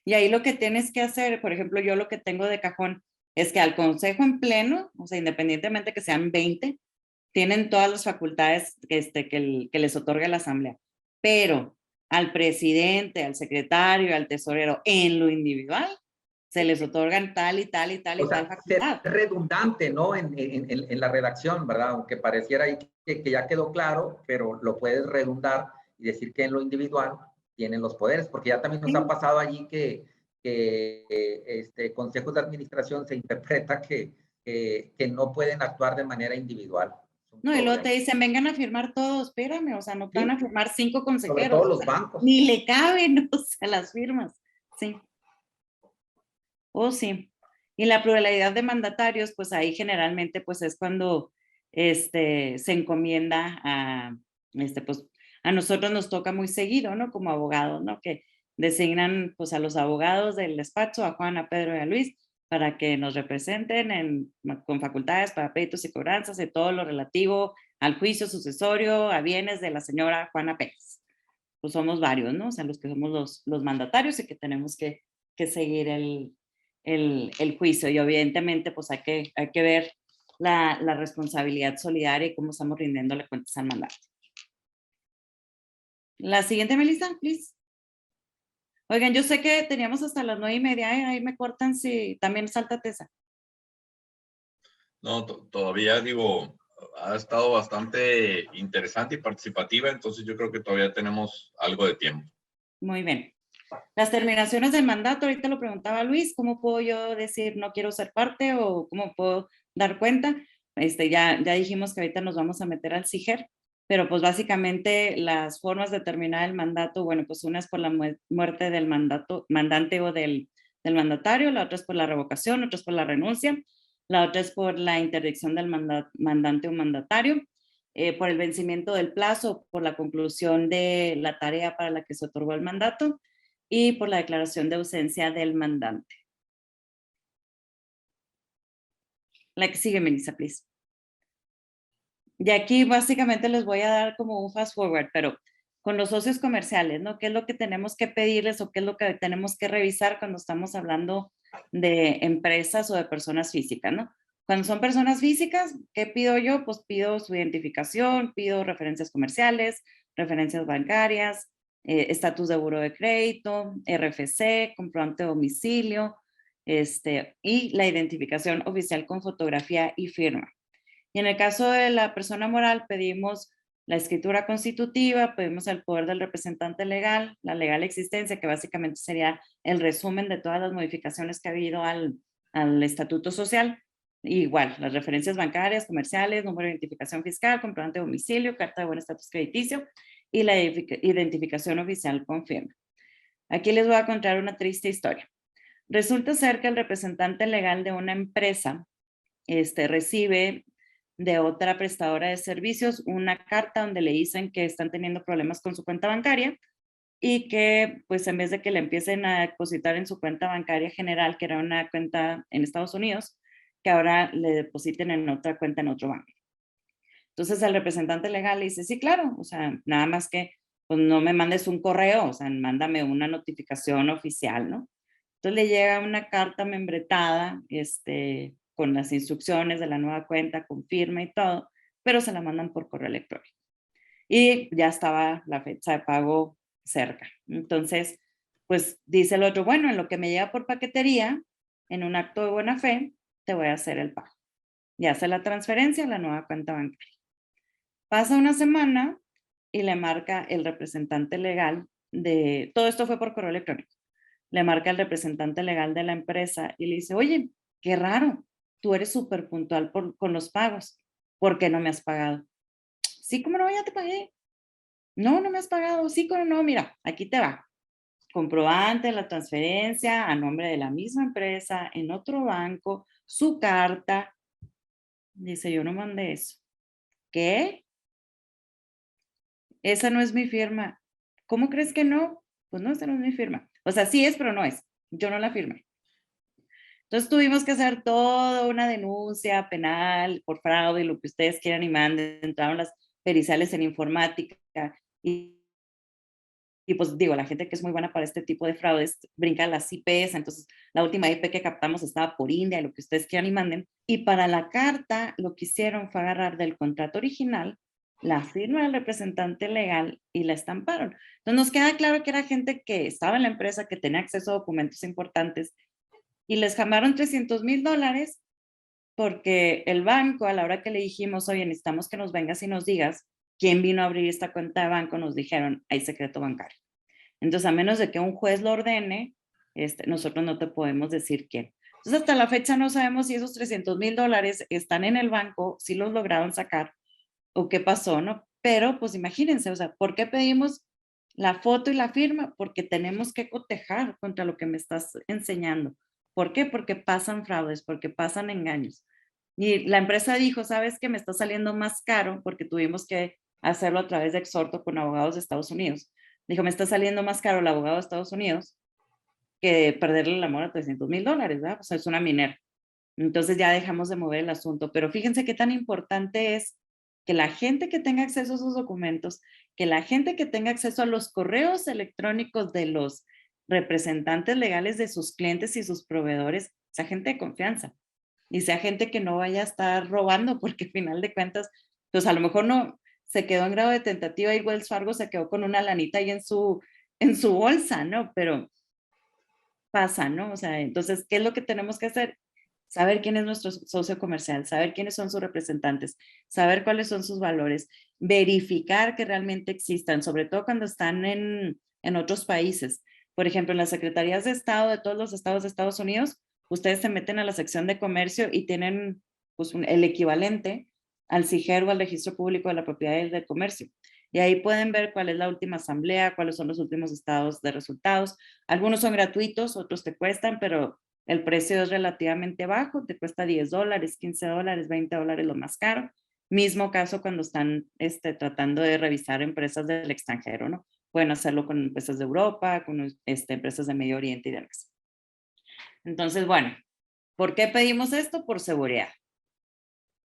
Y ahí lo que tienes que hacer, por ejemplo, yo lo que tengo de cajón es que al consejo en pleno, o sea, independientemente que sean 20, tienen todas las facultades que les otorga la asamblea. Pero al presidente, al secretario, al tesorero, en lo individual, se les otorgan tal y tal y tal y tal facultad. Ser redundante, ¿no? En la redacción, ¿verdad? Aunque pareciera ahí que ya quedó claro, pero lo puedes redundar y decir que en lo individual tienen los poderes, porque ya también nos ha pasado allí que consejos de administración se interpreta que no pueden actuar de manera individual. No, y luego te dicen, vengan a firmar todos, espérame, o sea, no te van a firmar 5 consejeros. Sobre todo los bancos. Ni le caben, o sea, las firmas, sí. Sí. Y la pluralidad de mandatarios, pues ahí generalmente pues es cuando se encomienda pues a nosotros nos toca muy seguido, ¿no? Como abogados, ¿no? Que designan pues a los abogados del despacho, a Juan, a Pedro y a Luis, para que nos representen con facultades para pleitos y cobranzas y todo lo relativo al juicio sucesorio a bienes de la señora Juana Pérez. Pues somos varios, ¿no? O sea, los que somos los mandatarios y que tenemos que seguir el juicio. Y evidentemente, pues hay que ver la responsabilidad solidaria y cómo estamos rindiéndole cuentas al mandato. La siguiente, Melissa, please. Oigan, yo sé que teníamos hasta las 9:30, ahí me cortan si también salta esa. No, todavía digo, ha estado bastante interesante y participativa, entonces yo creo que todavía tenemos algo de tiempo. Muy bien. Las terminaciones del mandato, ahorita lo preguntaba Luis, ¿cómo puedo yo decir no quiero ser parte o cómo puedo dar cuenta? Ya dijimos que ahorita nos vamos a meter al CIGER, pero pues básicamente las formas de terminar el mandato, bueno, pues una es por la muerte del mandante o del mandatario, la otra es por la revocación, otra es por la renuncia, la otra es por la interdicción del mandante o mandatario, por el vencimiento del plazo, por la conclusión de la tarea para la que se otorgó el mandato, y por la declaración de ausencia del mandante. La que sigue, Melissa, please. Y aquí básicamente les voy a dar como un fast forward, pero con los socios comerciales, ¿no? ¿Qué es lo que tenemos que pedirles o qué es lo que tenemos que revisar cuando estamos hablando de empresas o de personas físicas, ¿no? Cuando son personas físicas, ¿qué pido yo? Pues pido su identificación, pido referencias comerciales, referencias bancarias, estatus de buro de crédito, RFC, comprobante de domicilio, y la identificación oficial con fotografía y firma. Y en el caso de la persona moral pedimos la escritura constitutiva, pedimos el poder del representante legal, la legal existencia, que básicamente sería el resumen de todas las modificaciones que ha habido al estatuto social. Igual, las referencias bancarias, comerciales, número de identificación fiscal, comprobante de domicilio, carta de buen estatus crediticio y la identificación oficial con firma. Aquí les voy a contar una triste historia. Resulta ser que el representante legal de una empresa recibe de otra prestadora de servicios una carta donde le dicen que están teniendo problemas con su cuenta bancaria y que pues en vez de que le empiecen a depositar en su cuenta bancaria general, que era una cuenta en Estados Unidos, que ahora le depositen en otra cuenta en otro banco. Entonces el representante legal le dice, sí, claro, o sea, nada más que pues no me mandes un correo, o sea, mándame una notificación oficial, ¿no? Entonces le llega una carta membretada, con las instrucciones de la nueva cuenta, con firma y todo, pero se la mandan por correo electrónico. y ya estaba la fecha de pago cerca. Entonces, pues dice el otro, bueno, en lo que me llega por paquetería, en un acto de buena fe, te voy a hacer el pago. Y hace la transferencia a la nueva cuenta bancaria. Pasa una semana y le marca el representante legal de, todo esto fue por correo electrónico, le marca el representante legal de la empresa y le dice, oye, qué raro, tú eres súper puntual con los pagos, ¿por qué no me has pagado? Sí, ¿cómo no? Ya te pagué. No, no me has pagado. Sí, ¿cómo no? Mira, aquí te va. Comprobante de la transferencia a nombre de la misma empresa, en otro banco, su carta. Dice, yo no mandé eso. ¿Qué? Esa no es mi firma. ¿Cómo crees que no? Pues no, esa no es mi firma. O sea, sí es, pero no es. Yo no la firmé. Entonces tuvimos que hacer toda una denuncia penal por fraude, lo que ustedes quieran y manden. Entraron las periciales en informática y pues digo, la gente que es muy buena para este tipo de fraudes brinca las IPs, entonces la última IP que captamos estaba por India, lo que ustedes quieran y manden. Y para la carta lo que hicieron fue agarrar del contrato original la firma del representante legal y la estamparon. Entonces nos queda claro que era gente que estaba en la empresa, que tenía acceso a documentos importantes y les jamaron $300,000 porque el banco, a la hora que le dijimos, oye, necesitamos que nos vengas y nos digas quién vino a abrir esta cuenta de banco, nos dijeron, hay secreto bancario. Entonces, a menos de que un juez lo ordene, nosotros no te podemos decir quién. Entonces, hasta la fecha no sabemos si esos $300,000 están en el banco, si los lograron sacar o qué pasó, ¿no? Pero, pues imagínense, o sea, ¿por qué pedimos la foto y la firma? Porque tenemos que cotejar contra lo que me estás enseñando. ¿Por qué? Porque pasan fraudes, porque pasan engaños. Y la empresa dijo, ¿sabes qué? Me está saliendo más caro porque tuvimos que hacerlo a través de exhorto con abogados de Estados Unidos. Dijo, me está saliendo más caro el abogado de Estados Unidos que perderle el amor a $300,000, ¿verdad? O sea, es una minera. Entonces ya dejamos de mover el asunto. Pero fíjense qué tan importante es que la gente que tenga acceso a esos documentos, que la gente que tenga acceso a los correos electrónicos de los representantes legales de sus clientes y sus proveedores, sea gente de confianza y sea gente que no vaya a estar robando, porque al final de cuentas, pues a lo mejor no se quedó en grado de tentativa y Wells Fargo se quedó con una lanita ahí en su bolsa, ¿no? Pero pasa, ¿no? O sea, entonces, ¿qué es lo que tenemos que hacer? Saber quién es nuestro socio comercial, saber quiénes son sus representantes, saber cuáles son sus valores, verificar que realmente existan, sobre todo cuando están en otros países. Por ejemplo, en las secretarías de Estado de todos los estados de Estados Unidos, ustedes se meten a la sección de comercio y tienen pues, el equivalente al SIGER o al Registro Público de la Propiedad y del Comercio. Y ahí pueden ver cuál es la última asamblea, cuáles son los últimos estados de resultados. Algunos son gratuitos, otros te cuestan, pero el precio es relativamente bajo, te cuesta $10, $15, $20 lo más caro. Mismo caso cuando están tratando de revisar empresas del extranjero, ¿no? Pueden hacerlo con empresas de Europa, con empresas de Medio Oriente y demás. Entonces, bueno, ¿por qué pedimos esto? Por seguridad.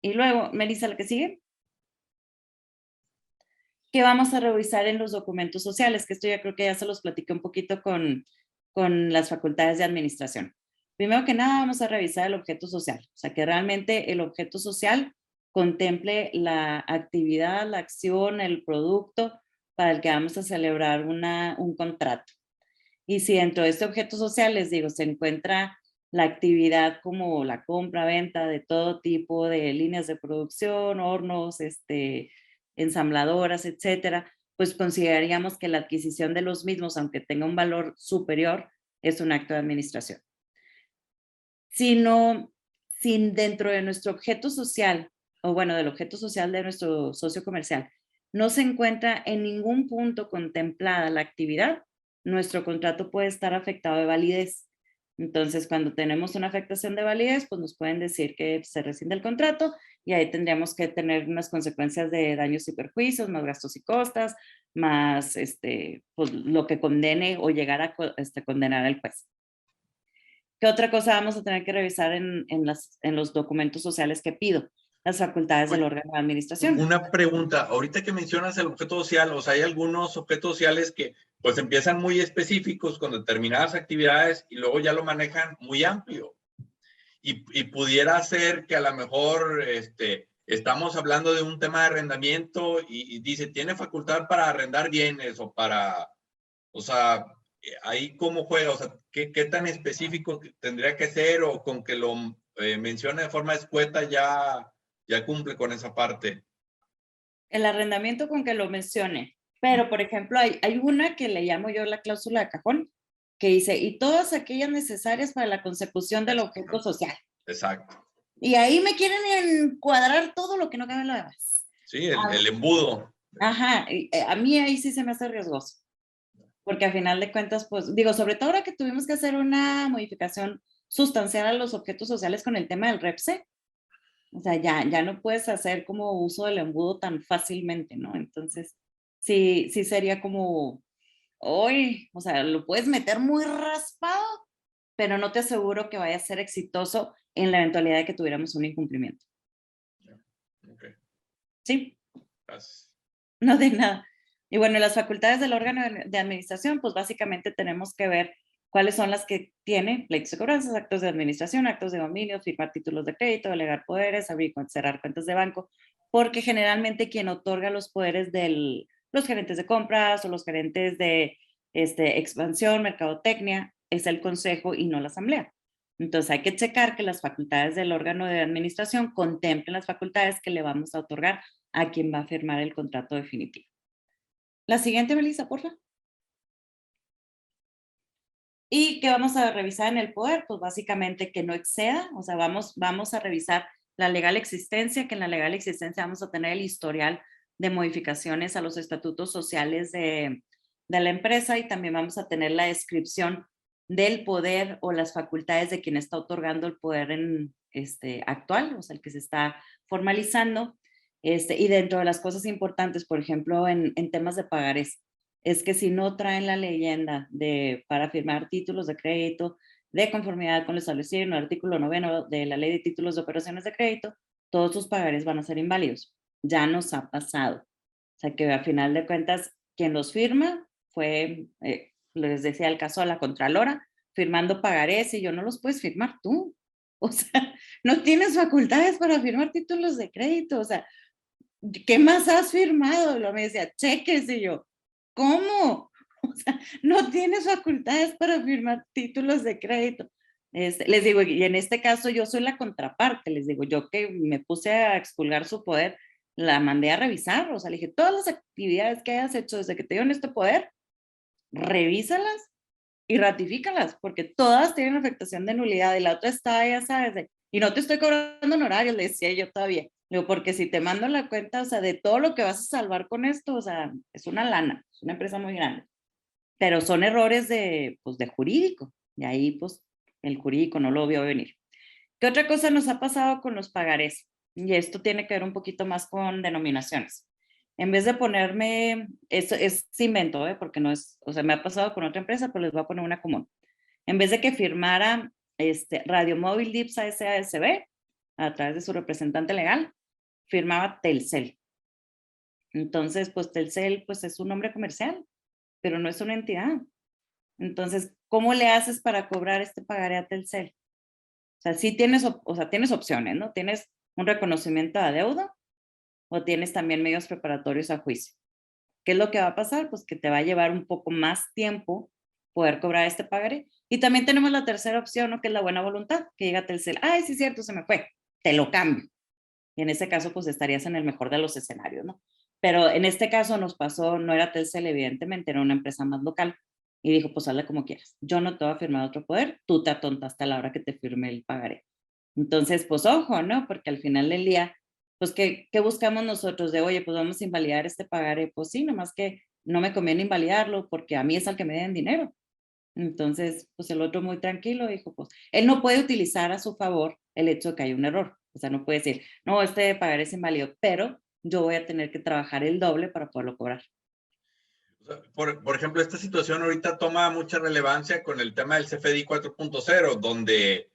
Y luego, Melissa, la que sigue. ¿Qué vamos a revisar en los documentos sociales? Que esto ya creo que ya se los platiqué un poquito con las facultades de administración. Primero que nada, vamos a revisar el objeto social. O sea, que realmente el objeto social contemple la actividad, la acción, el producto para el que vamos a celebrar un contrato. Y si dentro de este objeto social, les digo, se encuentra la actividad como la compra, venta de todo tipo de líneas de producción, hornos, ensambladoras, etcétera, pues consideraríamos que la adquisición de los mismos, aunque tenga un valor superior, es un acto de administración. Si dentro de nuestro objeto social, o bueno, del objeto social de nuestro socio comercial, no se encuentra en ningún punto contemplada la actividad, nuestro contrato puede estar afectado de validez. Entonces, cuando tenemos una afectación de validez, pues nos pueden decir que se rescinde el contrato y ahí tendríamos que tener unas consecuencias de daños y perjuicios, más gastos y costas, más pues, lo que condene o llegar a condenar al juez. ¿Qué otra cosa vamos a tener que revisar en los documentos sociales que pido? Las facultades del órgano de administración. Una pregunta, ahorita que mencionas el objeto social, o sea, hay algunos objetos sociales que pues empiezan muy específicos con determinadas actividades y luego ya lo manejan muy amplio. Y pudiera ser que a lo mejor estamos hablando de un tema de arrendamiento y dice, tiene facultad para arrendar bienes o para, o sea, ahí cómo juega, o sea, ¿qué tan específico tendría que ser o con que lo mencione de forma escueta ya cumple con esa parte? El arrendamiento con que lo mencione. Pero, por ejemplo, hay una que le llamo yo la cláusula de cajón, que dice, y todas aquellas necesarias para la consecución del objeto social. Exacto. Y ahí me quieren encuadrar todo lo que no cabe en lo demás. Sí, el embudo. Ajá, a mí ahí sí se me hace riesgoso. Porque al final de cuentas, pues, digo, sobre todo ahora que tuvimos que hacer una modificación sustancial a los objetos sociales con el tema del REPSE, o sea, ya no puedes hacer como uso del embudo tan fácilmente, ¿no? Entonces, sí sería como, hoy, o sea, lo puedes meter muy raspado, pero no te aseguro que vaya a ser exitoso en la eventualidad de que tuviéramos un incumplimiento. Okay. Sí. Gracias. No de nada. Y bueno, las facultades del órgano de administración, pues básicamente tenemos que ver cuáles son las que tiene pleitos de cobranzas, actos de administración, actos de dominio, firmar títulos de crédito, delegar poderes, abrir y cerrar cuentas de banco, porque generalmente quien otorga los poderes de los gerentes de compras o los gerentes de expansión, mercadotecnia, es el consejo y no la asamblea. Entonces hay que checar que las facultades del órgano de administración contemplen las facultades que le vamos a otorgar a quien va a firmar el contrato definitivo. La siguiente, Melissa, por favor. ¿Y qué vamos a revisar en el poder? Pues básicamente que no exceda, o sea, vamos a revisar la legal existencia, que en la legal existencia vamos a tener el historial de modificaciones a los estatutos sociales de la empresa y también vamos a tener la descripción del poder o las facultades de quien está otorgando el poder actual, o sea, el que se está formalizando. Y dentro de las cosas importantes, por ejemplo, en temas de pagarés, es que si no traen la leyenda para firmar títulos de crédito de conformidad con lo establecido en el artículo 9 de la Ley de Títulos de Operaciones de Crédito, todos sus pagarés van a ser inválidos. Ya nos ha pasado. O sea que a final de cuentas, quien los firma fue, les decía el caso a la Contralora, firmando pagarés y yo no los puedes firmar tú. O sea, no tienes facultades para firmar títulos de crédito. O sea, ¿qué más has firmado? Lo me decía, cheques y yo. ¿Cómo? O sea, no tienes facultades para firmar títulos de crédito. Les digo, y en este caso yo soy la contraparte, les digo, yo que me puse a expulgar su poder, la mandé a revisar, o sea, le dije, todas las actividades que hayas hecho desde que te dieron este poder, revísalas y ratifícalas, porque todas tienen afectación de nulidad, y la otra está, ya sabes, y no te estoy cobrando honorarios, le decía yo todavía. Digo, porque si te mando la cuenta, o sea, de todo lo que vas a salvar con esto, o sea, es una lana, es una empresa muy grande. Pero son errores pues, de jurídico. Y ahí, pues, el jurídico no lo vio venir. ¿Qué otra cosa nos ha pasado con los pagarés? Y esto tiene que ver un poquito más con denominaciones. En vez de ponerme, es invento, porque no es, o sea, me ha pasado con otra empresa, pero les voy a poner una común. En vez de que firmara Radio Móvil DIPSA SASB, a través de su representante legal, firmaba Telcel. Entonces, pues Telcel, pues es un nombre comercial, pero no es una entidad. Entonces, ¿cómo le haces para cobrar este pagaré a Telcel? O sea, sí tienes, tienes opciones, ¿no? Tienes un reconocimiento de adeudo o tienes también medios preparatorios a juicio. ¿Qué es lo que va a pasar? Pues que te va a llevar un poco más tiempo poder cobrar este pagaré. Y también tenemos la tercera opción, ¿no? Que es la buena voluntad, que llega Telcel, ay, sí es cierto, se me fue, te lo cambio. Y en ese caso, pues estarías en el mejor de los escenarios, ¿no? Pero en este caso nos pasó, no era Telcel, evidentemente, era una empresa más local. Y dijo, pues hazle como quieras. Yo no te voy a firmar otro poder, tú te atontaste a la hora que te firme el pagaré. Entonces, pues ojo, ¿no? Porque al final del día, pues, ¿qué buscamos nosotros? De, oye, pues vamos a invalidar este pagaré. Pues sí, nomás que no me conviene invalidarlo porque a mí es al que me den dinero. Entonces, pues el otro muy tranquilo dijo, pues, él no puede utilizar a su favor el hecho de que hay un error. O sea, no puede decir, no, este pagaré es inválido, pero yo voy a tener que trabajar el doble para poderlo cobrar. Por ejemplo, esta situación ahorita toma mucha relevancia con el tema del CFDI 4.0, donde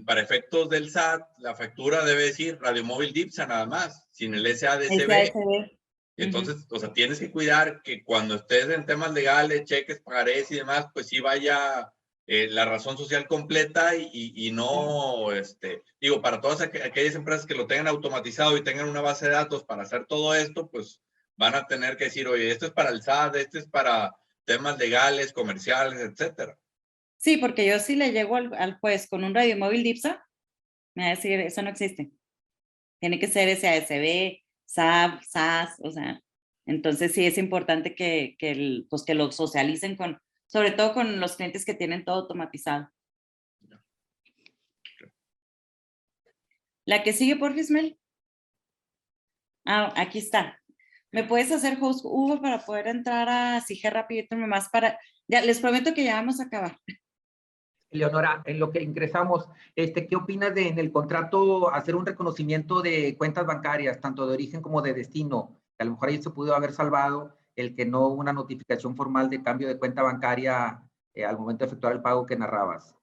para efectos del SAT, la factura debe decir Radio Móvil DIPSA nada más, sin el SADCB. Entonces, o sea, tienes que cuidar que cuando estés en temas legales, cheques, pagarés y demás, pues sí vaya la razón social completa y no, digo, para todas aquellas empresas que lo tengan automatizado y tengan una base de datos para hacer todo esto, pues van a tener que decir, oye, esto es para el SAT, este es para temas legales, comerciales, etcétera. Sí, porque yo si le llego al juez con un radiomóvil DIPSA, me va a decir, eso no existe. Tiene que ser SASB, SAP, SAS, o sea, entonces sí es importante pues que lo socialicen con, sobre todo con los clientes que tienen todo automatizado. La que sigue, por Ismael. Ah, aquí está. ¿Me puedes hacer host, Hugo, para poder entrar a CIGE rapidito nomás para, ya les prometo que ya vamos a acabar. Leonora, en lo que ingresamos, ¿qué opinas de en el contrato hacer un reconocimiento de cuentas bancarias, tanto de origen como de destino? Que a lo mejor ahí se pudo haber salvado el que no una notificación formal de cambio de cuenta bancaria al momento de efectuar el pago que narrabas.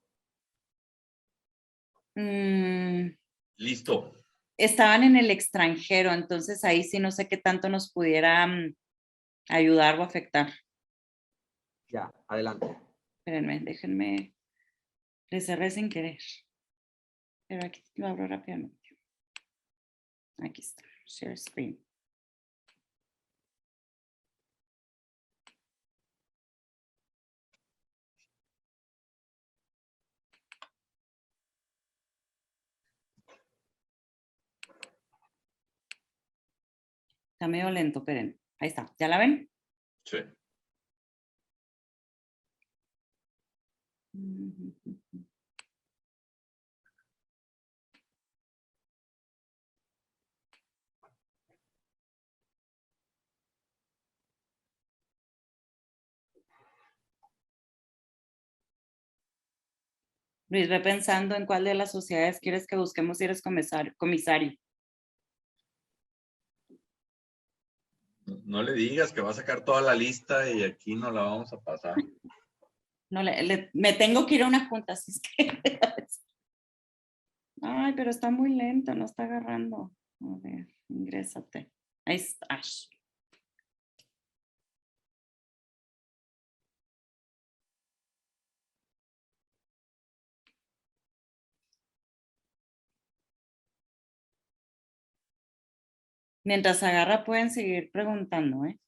Listo. Estaban en el extranjero, entonces ahí sí no sé qué tanto nos pudiera ayudar o afectar. Ya, adelante. Espérenme, déjenme. Le cerré sin querer. Pero aquí lo abro rápidamente. Aquí está. Share screen. Está medio lento, esperen. Ahí está. ¿Ya la ven? Sí. Luis, ve pensando en cuál de las sociedades quieres que busquemos si eres comisario. No le digas que va a sacar toda la lista y aquí no la vamos a pasar. No, me tengo que ir a una junta, así es que... Ay, pero está muy lento, no está agarrando. A ver, ingrésate. Ahí está. Mientras agarra pueden seguir preguntando, ¿eh?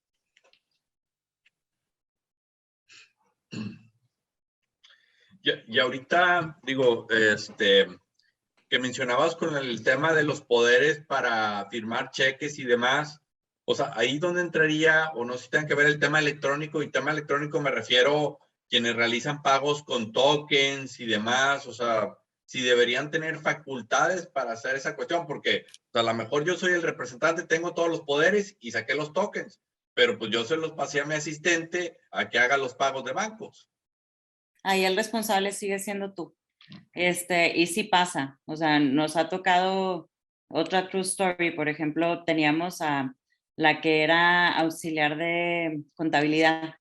Y ahorita, digo, que mencionabas con el tema de los poderes para firmar cheques y demás, o sea, ahí donde entraría, o no sé si tengan que ver el tema electrónico, y tema electrónico me refiero quienes realizan pagos con tokens y demás, o sea, si deberían tener facultades para hacer esa cuestión, porque o sea, a lo mejor yo soy el representante, tengo todos los poderes y saqué los tokens, pero pues yo se los pasé a mi asistente a que haga los pagos de bancos. Ahí el responsable sigue siendo tú. Y sí pasa, o sea, nos ha tocado otra true story, por ejemplo, teníamos a la que era auxiliar de contabilidad.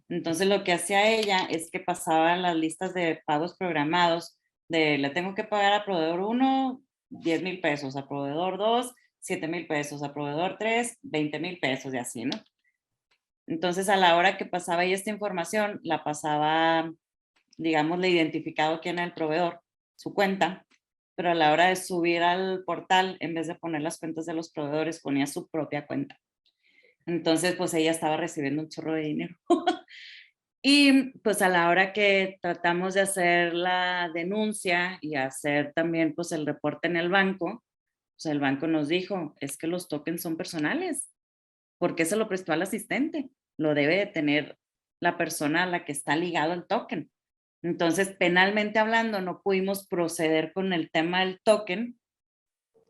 Entonces lo que hacía ella es que pasaba las listas de pagos programados de le tengo que pagar a proveedor 1, 10,000 pesos, a proveedor 2, 7,000 pesos, a proveedor 3, 20,000 pesos y así, ¿no? Entonces a la hora que pasaba ella esta información, la pasaba, digamos, le identificado quién era el proveedor, su cuenta, pero a la hora de subir al portal, en vez de poner las cuentas de los proveedores, ponía su propia cuenta. Entonces, pues ella estaba recibiendo un chorro de dinero. Y pues a la hora que tratamos de hacer la denuncia y hacer también pues el reporte en el banco, pues el banco nos dijo, es que los tokens son personales. ¿Por qué se lo prestó al asistente? Lo debe de tener la persona a la que está ligado el token. Entonces, penalmente hablando, no pudimos proceder con el tema del token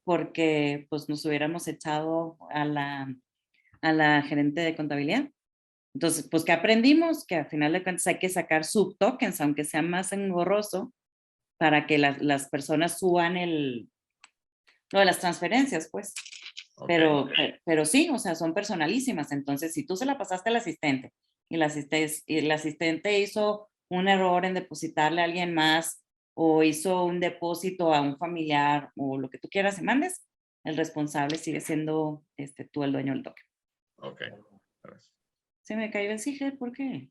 porque pues nos hubiéramos echado a la gerente de contabilidad. Entonces, pues, ¿qué aprendimos? Que al final de cuentas hay que sacar subtokens, aunque sea más engorroso, para que las personas suban lo de las transferencias, pues. Okay. Pero sí, o sea, son personalísimas. Entonces, si tú se la pasaste al asistente y el asistente hizo un error en depositarle a alguien más o hizo un depósito a un familiar o lo que tú quieras y mandes, el responsable sigue siendo tú el dueño del token. Ok. Se me cayó el CIGER, ¿por qué?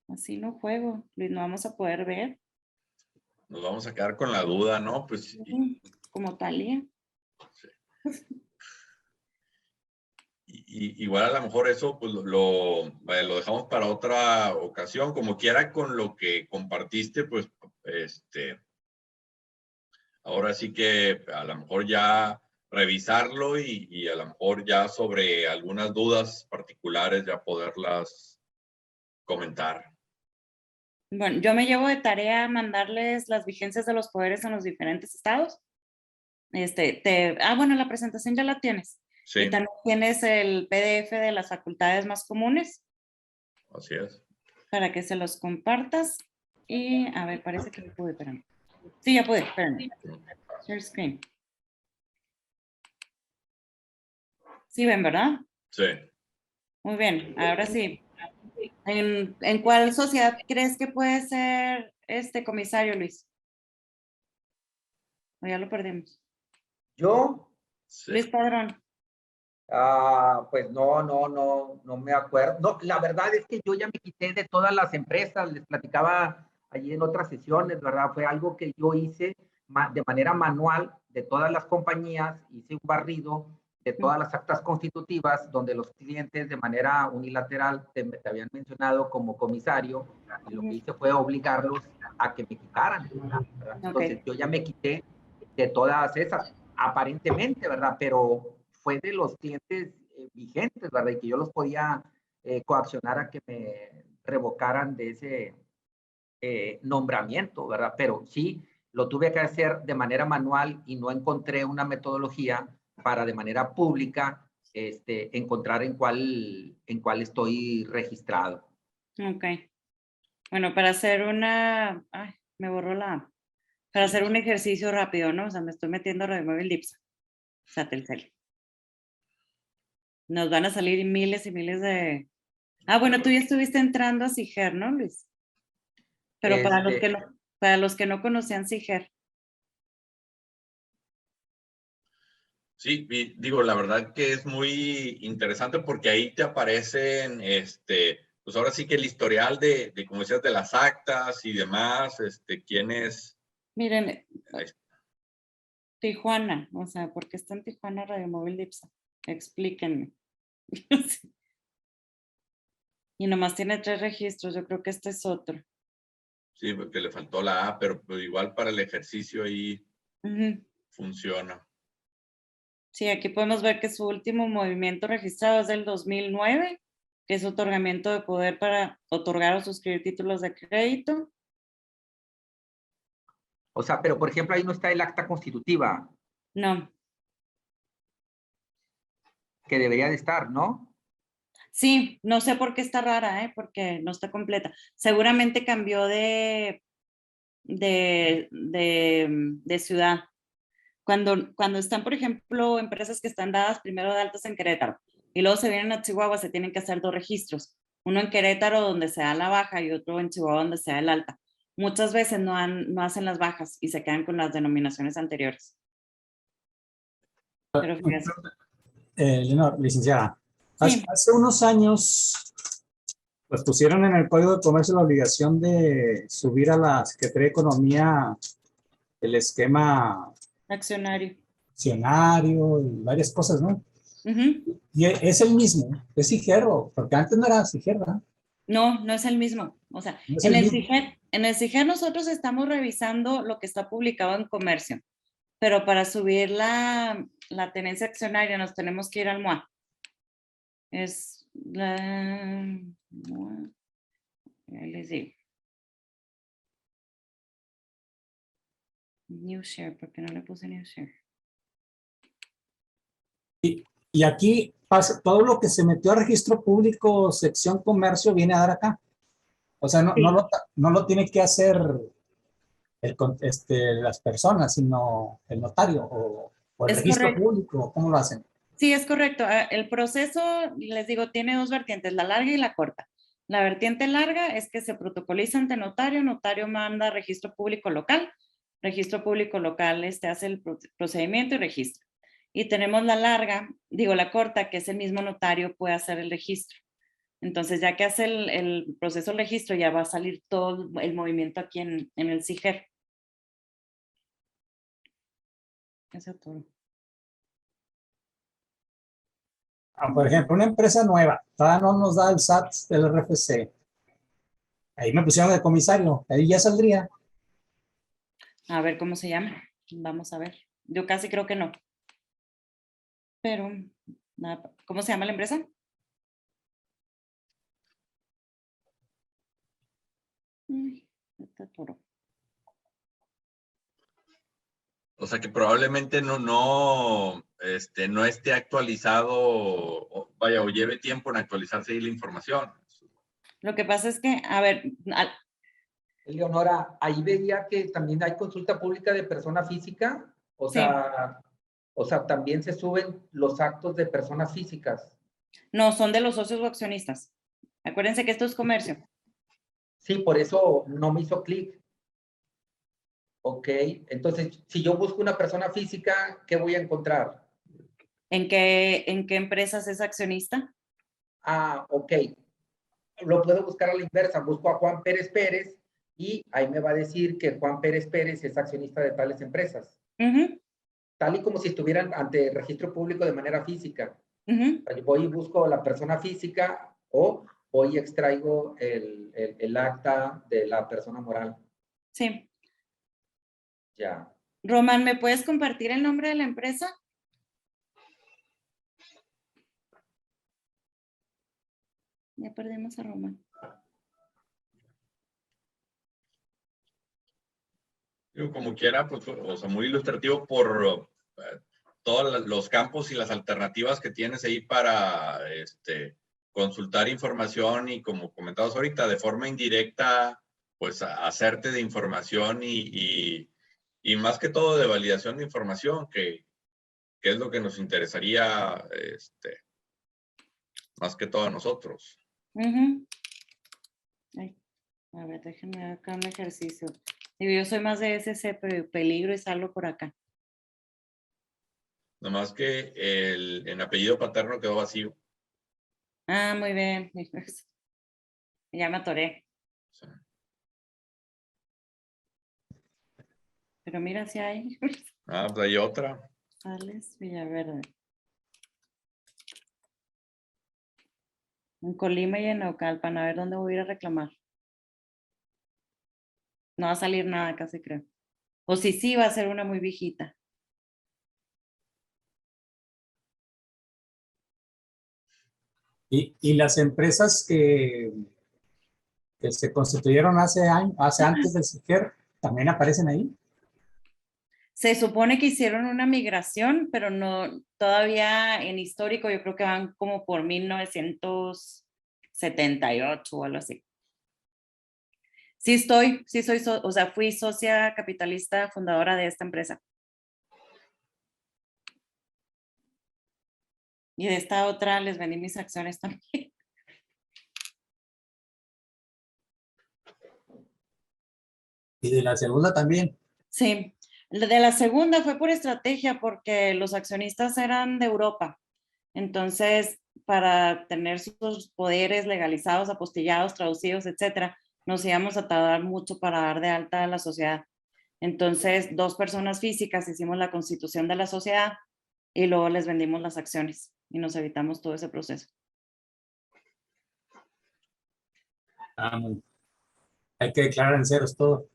Así no juego, Luis, no vamos a poder ver. Nos vamos a quedar con la duda, ¿no? Pues Como Talía. igual a lo mejor eso pues vaya, lo dejamos para otra ocasión, como quiera con lo que compartiste, pues ahora sí que a lo mejor ya revisarlo y a lo mejor ya sobre algunas dudas particulares ya poderlas comentar. Bueno, yo me llevo de tarea mandarles las vigencias de los poderes en los diferentes estados. Bueno, la presentación ya la tienes. Sí, Y también tienes el PDF de las facultades más comunes así es. para que se los compartas. Y a ver, parece que ya pude, espérame. Sí, ya pude, espérame. Share screen. Sí ven, ¿verdad? Sí. Muy bien, ahora sí. ¿En cuál sociedad crees que puede ser comisario, Luis? O ya lo perdimos. Yo, Sí. Luis Padrón. pues no me acuerdo. No, la verdad es que yo ya me quité de todas las empresas, les platicaba allí en otras sesiones, ¿verdad? Fue algo que yo hice de manera manual de todas las compañías, hice un barrido de todas las actas constitutivas donde los clientes de manera unilateral te habían mencionado como comisario, y lo que hice fue obligarlos a que me quitaran, ¿verdad? Entonces yo ya me quité de todas esas, aparentemente, ¿verdad? Pero fue de los clientes vigentes, ¿verdad? Y que yo los podía coaccionar a que me revocaran de ese nombramiento, ¿verdad? Pero sí, lo tuve que hacer de manera manual y no encontré una metodología para de manera pública encontrar en cuál estoy registrado. Ok. Bueno, para hacer me borró para hacer un ejercicio rápido, ¿no? O sea, me estoy metiendo a Radiomóvil Dipsa. O sea, Telcel. Nos van a salir miles y miles de... bueno, tú ya estuviste entrando a Siger, ¿no, Luis? Pero para los que no conocían Siger. Sí, digo, la verdad que es muy interesante porque ahí te aparecen, pues ahora sí que el historial de como decías, de las actas y demás, quiénes. Miren, Tijuana, o sea, ¿por qué está en Tijuana Radiomóvil Dipsa? Explíquenme. Y nomás tiene 3 registros, yo creo que este es otro. Sí, porque le faltó la A, pero pues igual para el ejercicio ahí funciona. Sí, aquí podemos ver que su último movimiento registrado es del 2009, que es otorgamiento de poder para otorgar o suscribir títulos de crédito. O sea, pero por ejemplo, ahí no está el acta constitutiva. No. Que debería de estar, ¿no? Sí, no sé por qué está rara, porque no está completa. Seguramente cambió de ciudad. Cuando están, por ejemplo, empresas que están dadas primero de altas en Querétaro y luego se vienen a Chihuahua, se tienen que hacer 2 registros. Uno en Querétaro donde se da la baja y otro en Chihuahua donde se da el alta. Muchas veces no hacen las bajas y se quedan con las denominaciones anteriores. Pero fíjate. Leonor, licenciada, Sí. hace unos años pues pusieron en el Código de Comercio la obligación de subir a la Secretaría de Economía el esquema Accionario. accionario y varias cosas, ¿no? Y es el mismo, es Siger, porque antes no era Siger, ¿verdad? No, no es el mismo. O sea, No es en el el mismo. Siger nosotros estamos revisando lo que está publicado en comercio, pero para subir la tenencia accionaria nos tenemos que ir al MOA. Es la MOA. Ahí les digo. New share, ¿por qué no le puse new share? Y aquí pasa, todo lo que se metió a registro público, sección comercio, viene a dar acá. O sea, no, Sí. no lo tiene que hacer las personas, sino el notario o el Es registro correcto. público. ¿Cómo lo hacen? Sí, es correcto. El proceso, les digo, tiene 2 vertientes, la larga y la corta. La vertiente larga es que se protocoliza ante notario, notario manda registro público local hace el procedimiento y registra. Y tenemos la larga, la corta, que es el mismo notario puede hacer el registro. Entonces, ya que hace el proceso de registro, ya va a salir todo el movimiento aquí en el CIGER. Eso es todo. Por ejemplo, una empresa nueva, todavía no nos da el SAT del RFC. Ahí me pusieron de comisario, ahí ya saldría. A ver cómo se llama. Vamos a ver. Yo casi creo que no. Pero, nada, ¿cómo se llama la empresa? Ay, está todo. O sea que probablemente no esté actualizado, o lleve tiempo en actualizarse ahí la información. Lo que pasa es que, a ver, Eleonora, ahí veía que también hay consulta pública de persona física, Sí. o sea, también se suben los actos de personas físicas. no, son de los socios o accionistas. Acuérdense que esto es comercio. Sí, por eso no me hizo clic. Ok, entonces, si yo busco una persona física, ¿qué voy a encontrar? ¿En qué empresas es accionista? Ah, ok. Lo puedo buscar a la inversa. Busco a Juan Pérez Pérez y ahí me va a decir que Juan Pérez Pérez es accionista de tales empresas. Ujú, Tal y como si estuvieran ante registro público de manera física. ujú. Voy y busco la persona física o voy y extraigo el acta de la persona moral. Sí. Ya. Román, ¿me puedes compartir el nombre de la empresa? Ya perdimos a Román. Digo, como quiera, pues, o sea, muy ilustrativo por todos los campos y las alternativas que tienes ahí para consultar información y, como comentabas ahorita, de forma indirecta, pues hacerte de información y más que todo de validación de información, que es lo que nos interesaría más que todo a nosotros. Ujú. Ay, a ver, déjenme ver acá un ejercicio. Digo, yo soy más de SC, pero peligro y salgo por acá. Nomás que en apellido paterno quedó vacío. Ah, muy bien. Ya me atoré. O sea, Pero mira si hay. pues hay otra. Sales Villaverde. En Colima y en Naucalpan. A ver dónde voy a ir a reclamar. No va a salir nada, casi creo. O si sí, va a ser una muy viejita. Y las empresas que se constituyeron hace antes del CIGER, ¿también aparecen ahí? Se supone que hicieron una migración, pero no, todavía en histórico yo creo que van como por 1978 o algo así. Sí soy, o sea, fui socia capitalista fundadora de esta empresa. Y de esta otra les vendí mis acciones también. Y de la segunda también. Sí, de la segunda fue por estrategia porque los accionistas eran de Europa. Entonces, para tener sus poderes legalizados, apostillados, traducidos, etcétera, nos íbamos a tardar mucho para dar de alta a la sociedad. Entonces, 2 personas físicas hicimos la constitución de la sociedad y luego les vendimos las acciones y nos evitamos todo ese proceso. Hay que declarar en ceros todo.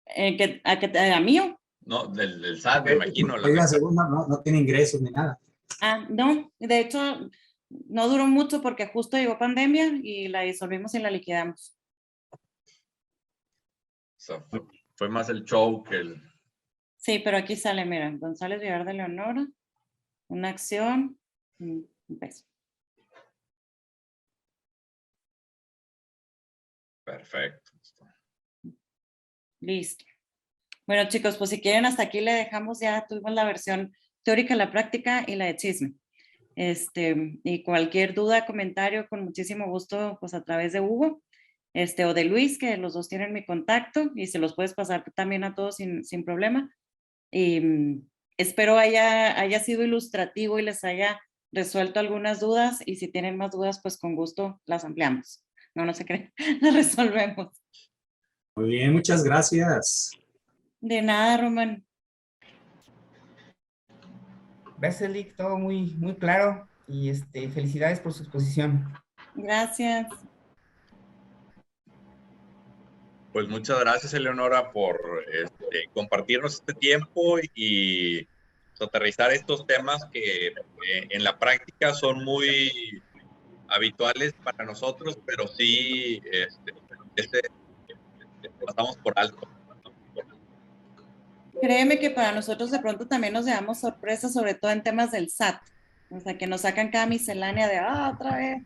¿A mío? No, del SAT, me imagino. La segunda no tiene ingresos ni nada. No, de hecho, no duró mucho porque justo llegó pandemia y la disolvimos y la liquidamos. O sea, fue más el show que el... Sí, pero aquí sale, mira, González Villar de Leonora, una acción, un peso. Perfecto. Listo. Bueno, chicos, pues si quieren hasta aquí le dejamos, ya tuvimos la versión teórica, la práctica y la de chisme. Y cualquier duda, comentario, con muchísimo gusto, pues a través de Hugo, o de Luis, que los dos tienen mi contacto y se los puedes pasar también a todos sin problema. Y espero haya sido ilustrativo y les haya resuelto algunas dudas y si tienen más dudas, pues con gusto las ampliamos. No se creen, las resolvemos. Muy bien, muchas gracias. De nada, Román. Gracias, Lick, todo muy, muy claro y felicidades por su exposición. Gracias. Pues muchas gracias, Eleonora, por compartirnos este tiempo y aterrizar estos temas que en la práctica son muy habituales para nosotros, pero sí pasamos por alto. Créeme que para nosotros de pronto también nos llevamos sorpresas, sobre todo en temas del SAT. O sea, que nos sacan cada miscelánea de, otra vez.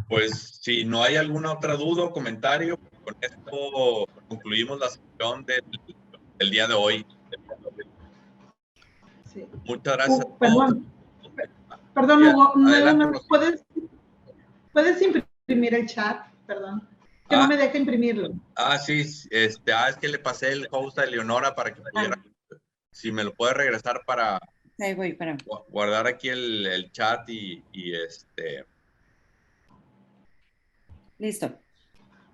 Pues si no hay alguna otra duda o comentario, con esto concluimos la sesión del día de hoy. Sí. Muchas gracias a todos. Perdón, Ya, Hugo, nada adelante, más, ¿puedes imprimir el chat? Perdón, que no me deja imprimirlo. Sí, es que le pasé el host a Eleonora para que pudiera, si me lo puede regresar para Ahí voy, para. guardar aquí el chat y Listo.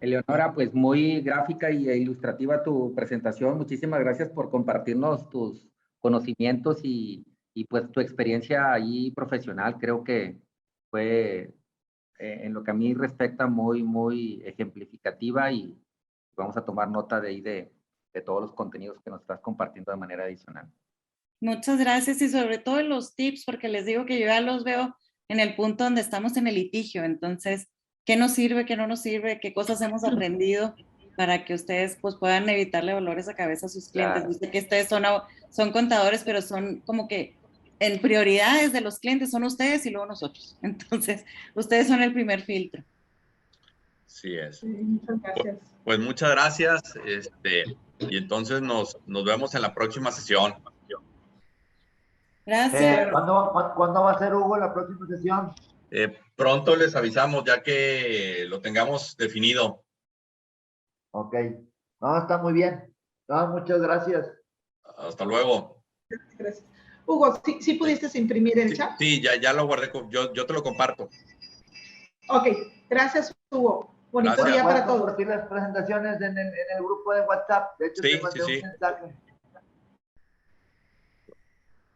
Eleonora, pues muy gráfica e ilustrativa tu presentación. Muchísimas gracias por compartirnos tus conocimientos y pues tu experiencia ahí profesional. Creo que fue, en lo que a mí respecta, muy, muy ejemplificativa y vamos a tomar nota de ahí de todos los contenidos que nos estás compartiendo de manera adicional. Muchas gracias y sobre todo los tips, porque les digo que yo ya los veo en el punto donde estamos en el litigio. Entonces, ¿qué nos sirve, qué no nos sirve, qué cosas hemos aprendido para que ustedes pues, puedan evitarle dolores de cabeza a sus clientes? Claro. Dice que ustedes son contadores, pero son como que en prioridades de los clientes son ustedes y luego nosotros. Entonces, ustedes son el primer filtro. sí es. Sí, muchas gracias. Pues muchas gracias, y entonces nos vemos en la próxima sesión. Gracias. ¿Cuándo va a ser, Hugo, la próxima sesión? Pronto les avisamos ya que lo tengamos definido. Ok. No, está muy bien. No, muchas gracias. Hasta luego. Gracias. Hugo, ¿sí pudiste imprimir el chat? Sí, ya lo guardé. Yo te lo comparto. Ok, gracias, Hugo. Bonito Gracias. día para ¿Puedes todos. compartir las presentaciones en el grupo de WhatsApp? De hecho, Sí, te mandé sí, sí. un mensaje.